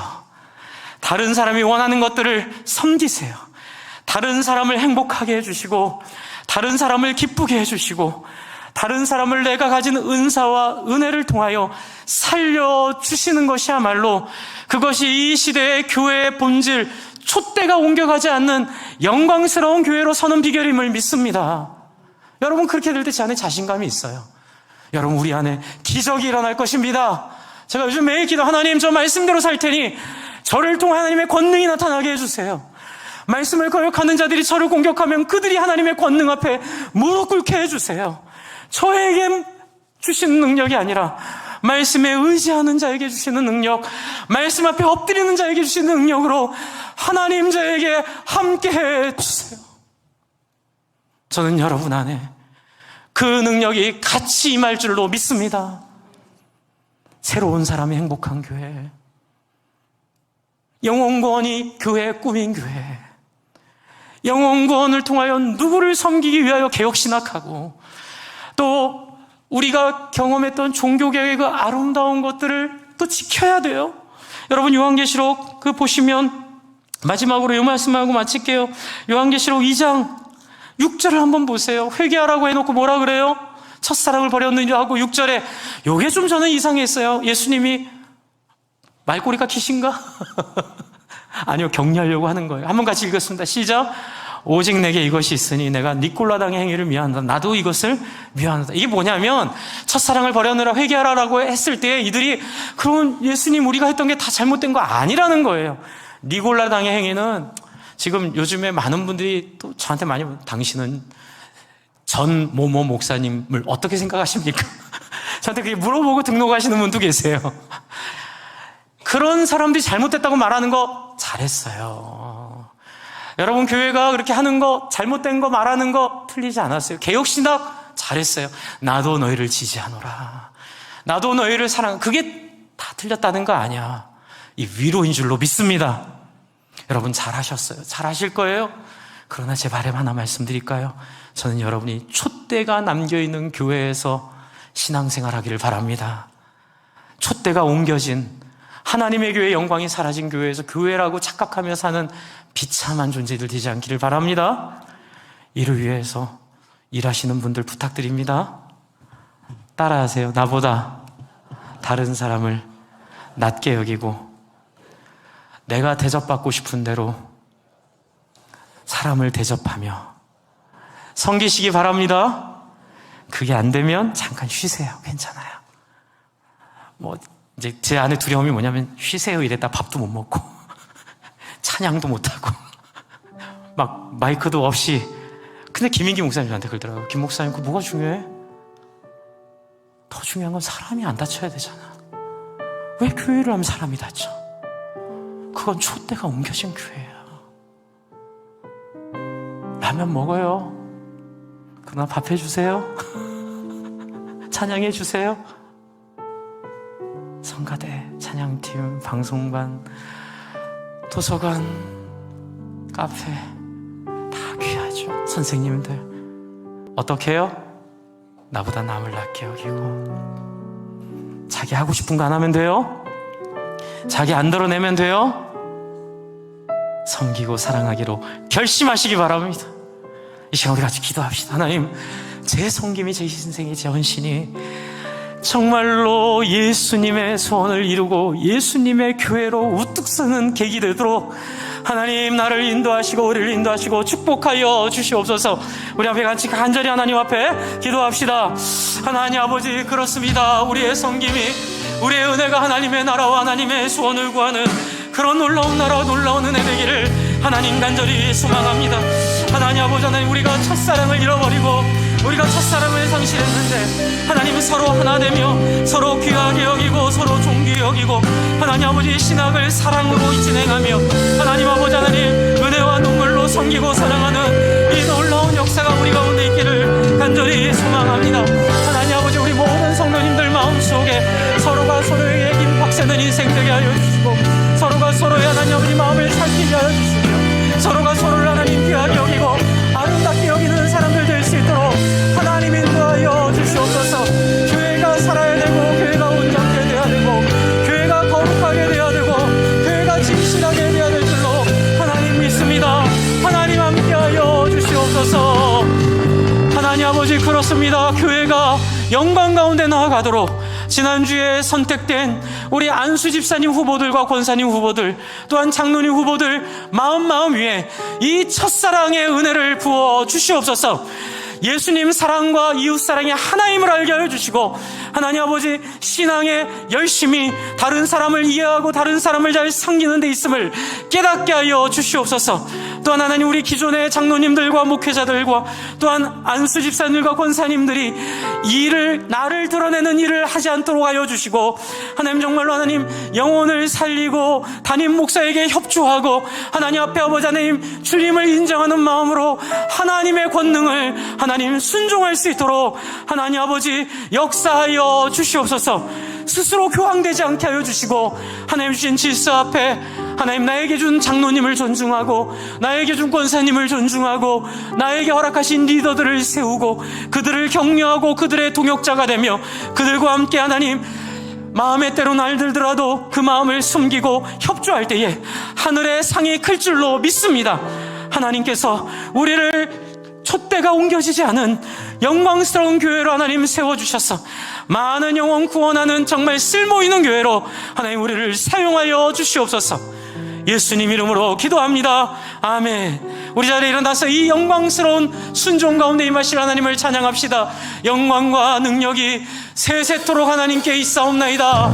다른 사람이 원하는 것들을 섬기세요. 다른 사람을 행복하게 해주시고, 다른 사람을 기쁘게 해주시고, 다른 사람을 내가 가진 은사와 은혜를 통하여 살려주시는 것이야말로 그것이 이 시대의 교회의 본질, 촛대가 옮겨가지 않는 영광스러운 교회로 서는 비결임을 믿습니다. 여러분, 그렇게 될 때 제 안에 자신감이 있어요. 여러분, 우리 안에 기적이 일어날 것입니다. 제가 요즘 매일 기도, 하나님, 저 말씀대로 살 테니 저를 통해 하나님의 권능이 나타나게 해주세요. 말씀을 거역하는 자들이 저를 공격하면 그들이 하나님의 권능 앞에 무릎 꿇게 해주세요. 저에게 주시는 능력이 아니라 말씀에 의지하는 자에게 주시는 능력, 말씀 앞에 엎드리는 자에게 주시는 능력으로 하나님 저에게 함께 해주세요. 저는 여러분 안에 그 능력이 같이 임할 줄로 믿습니다. 새로운 사람이 행복한 교회, 영혼구원이 교회의 꿈인 교회, 영혼구원을 통하여 누구를 섬기기 위하여 개혁신학하고, 또 우리가 경험했던 종교개혁의 그 아름다운 것들을 또 지켜야 돼요. 여러분, 요한계시록 그 보시면, 마지막으로 이 말씀하고 마칠게요. 요한계시록 2장 6절을 한번 보세요. 회개하라고 해놓고 뭐라 그래요? 첫사랑을 버렸느냐 하고 6절에, 요게 좀 저는 이상했어요. 예수님이 말꼬리가 기신가? 아니요, 격려하려고 하는 거예요. 한번 같이 읽었습니다. 시작. 오직 내게 이것이 있으니 내가 니콜라당의 행위를 미워한다. 나도 이것을 미워한다. 이게 뭐냐면, 첫사랑을 버려느라 회개하라고 했을 때 이들이, 그럼 예수님 우리가 했던 게 다 잘못된 거 아니라는 거예요. 니콜라당의 행위는, 지금 요즘에 많은 분들이 또 저한테 많이, 당신은 전 모모 목사님을 어떻게 생각하십니까? 저한테 그렇게 물어보고 등록하시는 분도 계세요. 그런 사람들이 잘못됐다고 말하는 거 잘했어요. 여러분, 교회가 그렇게 하는 거, 잘못된 거 말하는 거 틀리지 않았어요. 개혁신학 잘했어요. 나도 너희를 지지하노라. 나도 너희를 사랑. 그게 다 틀렸다는 거 아니야. 이 위로인 줄로 믿습니다. 여러분, 잘하셨어요. 잘하실 거예요. 그러나 제 바람 하나 말씀드릴까요? 저는 여러분이 촛대가 남겨있는 교회에서 신앙생활하기를 바랍니다. 촛대가 옮겨진, 하나님의 교회의 영광이 사라진 교회에서 교회라고 착각하며 사는 비참한 존재들 되지 않기를 바랍니다. 이를 위해서 일하시는 분들 부탁드립니다. 따라하세요. 나보다 다른 사람을 낮게 여기고 내가 대접받고 싶은 대로 사람을 대접하며 섬기시기 바랍니다. 그게 안 되면 잠깐 쉬세요. 괜찮아요. 이제 제 안에 두려움이 뭐냐면, 쉬세요 이랬다 밥도 못 먹고 찬양도 못 하고 막 마이크도 없이. 근데 김인기 목사님 저한테 그러더라고요. 김 목사님, 그 뭐가 중요해? 더 중요한 건 사람이 안 다쳐야 되잖아. 왜 교회를 하면 사람이 다쳐? 그건 촛대가 옮겨진 교회야. 라면 먹어요. 그러나 밥 해주세요. 찬양해 주세요. 성가대, 찬양팀, 방송반, 도서관, 카페 다 귀하죠. 선생님들 어떻게 해요? 나보다 남을 낮게 여기고, 자기 하고 싶은 거 안 하면 돼요. 자기 안 드러내면 돼요. 섬기고 사랑하기로 결심하시기 바랍니다. 이 시간 우리 같이 기도합시다. 하나님, 제 섬김이, 제 희생이, 제 헌신이 정말로 예수님의 소원을 이루고 예수님의 교회로 우뚝 서는 계기 되도록 하나님, 나를 인도하시고 우리를 인도하시고 축복하여 주시옵소서. 우리 앞에 같이 간절히 하나님 앞에 기도합시다. 하나님 아버지, 그렇습니다. 우리의 섬김이, 우리의 은혜가 하나님의 나라와 하나님의 소원을 구하는 그런 놀라운 나라와 놀라운 은혜 되기를 하나님 간절히 소망합니다. 하나님 아버지, 하나님, 우리가 첫사랑을 잃어버리고 우리가 첫사랑을 상실했는데 하나님은 서로 하나 되며 서로 귀하게 여기고 서로 존귀히 여기고 하나님 아버지, 신학을 사랑으로 진행하며 하나님 아버지, 하나님 은혜와 눈물로 섬기고 사랑하는 이 놀라운 역사가 우리 가운데 있기를 간절히 소망합니다. 하나님 아버지, 우리 모든 성도님들 마음속에 서로가 서로에게 힘 박세는 인생 되게 하여 주시고, 서로가 서로의 하나님 아버지 마음을 살피게 하여 주시며, 서로가 서로를 하나님 귀하게 여기고 아름답게 여기는 사람들 될 수 있도록 하나님 인도하여 주시옵소서. 교회가 살아 아버지, 그렇습니다. 교회가 영광 가운데 나아가도록 지난주에 선택된 우리 안수 집사님 후보들과 권사님 후보들, 또한 장로님 후보들 마음 위에 이 첫사랑의 은혜를 부어 주시옵소서. 예수님 사랑과 이웃 사랑이 하나임을 알게 하여 주시고, 하나님 아버지, 신앙에 열심히 다른 사람을 이해하고 다른 사람을 잘 섬기는 데 있음을 깨닫게 하여 주시옵소서. 또한 하나님, 우리 기존의 장로님들과 목회자들과 또한 안수 집사님과 권사님들이 나를 드러내는 일을 하지 않도록 하여 주시고, 하나님 정말로 하나님 영혼을 살리고 담임 목사에게 협조하고 하나님 앞에 아버지 하나님 주님을 인정하는 마음으로 하나님의 권능을 하나님 순종할 수 있도록 하나님 아버지 역사하여 주시옵소서. 스스로 교황되지 않게 하여 주시고, 하나님 주신 질서 앞에 하나님 나에게 준 장로님을 존중하고 나에게 준 권사님을 존중하고 나에게 허락하신 리더들을 세우고 그들을 격려하고 그들의 동역자가 되며 그들과 함께 하나님 마음의 때로 날들더라도 그 마음을 숨기고 협조할 때에 하늘의 상이 클 줄로 믿습니다. 하나님께서 우리를 촛대가 옮겨지지 않은 영광스러운 교회로 하나님 세워주셔서 많은 영혼 구원하는 정말 쓸모있는 교회로 하나님 우리를 사용하여 주시옵소서. 예수님 이름으로 기도합니다. 아멘. 우리 자리에 일어나서 이 영광스러운 순종 가운데 임하실 하나님을 찬양합시다. 영광과 능력이 세세토록 하나님께 있사옵나이다.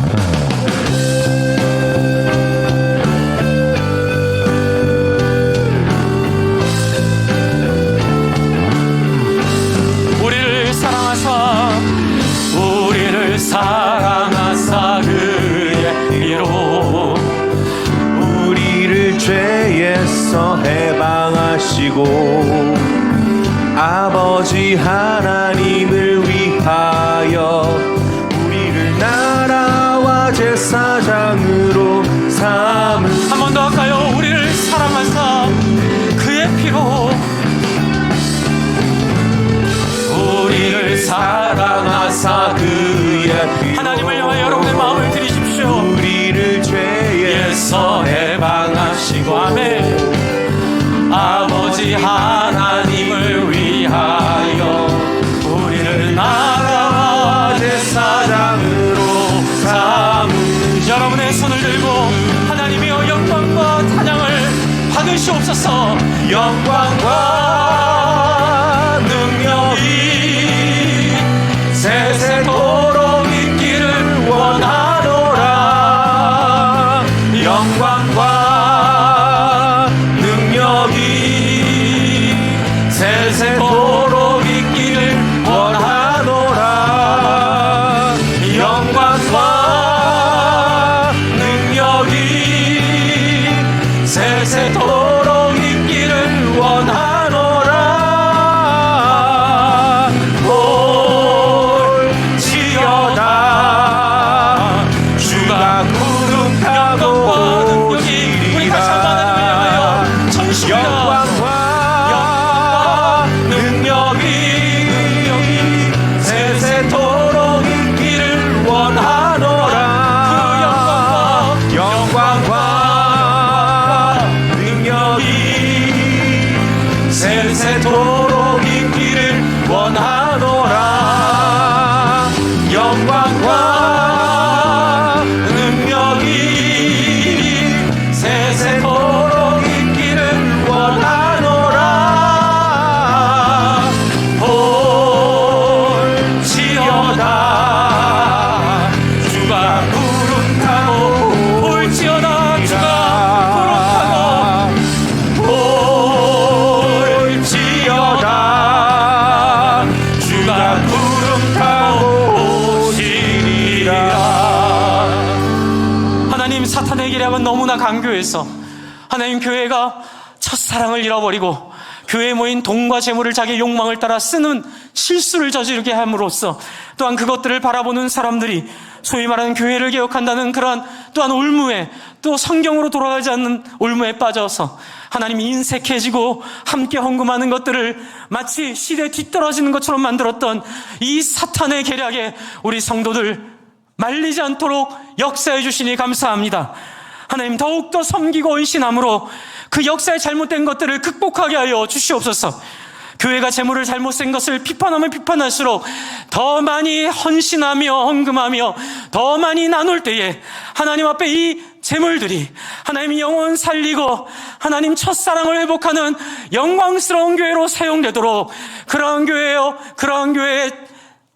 우리를 사랑하사 그의 피로 우리를 죄에서 해방하시고 아버지 하나님을 위하여 우리를 나라와 제사장으로 삼으시고, 한 번 더 할까요? 우리를 사랑하사 그의 피로 우리를 사랑하사 그의 피로 하나님을 향하여 여러분의 마음을 드리십시오. 우리를 죄에서 해방하시고 아멘. 아버지 하나님을 위하여 우리를 나라와 제사장으로 삼으시고, 여러분의 손을 들고 하나님이여 영광과 찬양을 받으시옵소서. 영광과 능력이 세세토록 있기를 원하노라. 영광과 능력이 세세토록 있기를 원하노라. 영광과 능력이 세세토록 있기를 원하노라. 세세토록 있기를 원하노라. 영광과 능력이 세세토록 있기를 원하노라. 볼지어다 주가 구름 타고, 볼지어다 주가 구름 타고, 주가 구름 타고 오시리라. 하나님, 사탄의 계략은 너무나 강교해서 하나님 교회가 첫사랑을 잃어버리고 교회에 모인 돈과 재물을 자기의 욕망을 따라 쓰는 실수를 저지르게 함으로써 또한 그것들을 바라보는 사람들이 소위 말하는 교회를 개혁한다는 그러한 또한 올무에, 또 성경으로 돌아가지 않는 올무에 빠져서 하나님이 인색해지고 함께 헌금하는 것들을 마치 시대에 뒤떨어지는 것처럼 만들었던 이 사탄의 계략에 우리 성도들 말리지 않도록 역사해 주시니 감사합니다. 하나님, 더욱더 섬기고 헌신함으로 그 역사의 잘못된 것들을 극복하게 하여 주시옵소서. 교회가 재물을 잘못 쓴 것을 비판하면 비판할수록 더 많이 헌신하며 헌금하며 더 많이 나눌 때에 하나님 앞에 이 재물들이 하나님 영혼 살리고 하나님 첫사랑을 회복하는 영광스러운 교회로 사용되도록, 그러한 교회요, 그러한 교회의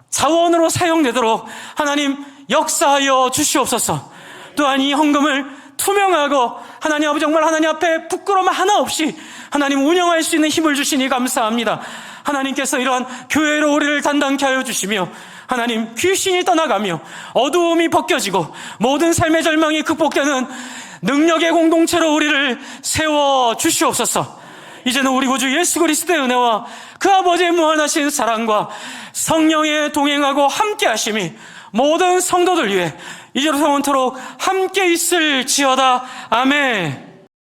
자원으로 사용되도록 하나님 역사하여 주시옵소서. 또한 이 헌금을 투명하고 하나님 아버지 정말 하나님 앞에 부끄러움 하나 없이 하나님 운영할 수 있는 힘을 주시니 감사합니다. 하나님께서 이러한 교회로 우리를 단단케 하여 주시며 하나님 귀신이 떠나가며 어두움이 벗겨지고 모든 삶의 절망이 극복되는 능력의 공동체로 우리를 세워 주시옵소서. 이제는 우리 구주 예수 그리스도의 은혜와 그 아버지의 무한하신 사랑과 성령의 동행하고 함께 하심이 모든 성도들 위해 이제로부터 영원토록 함께 있을지어다. 아멘.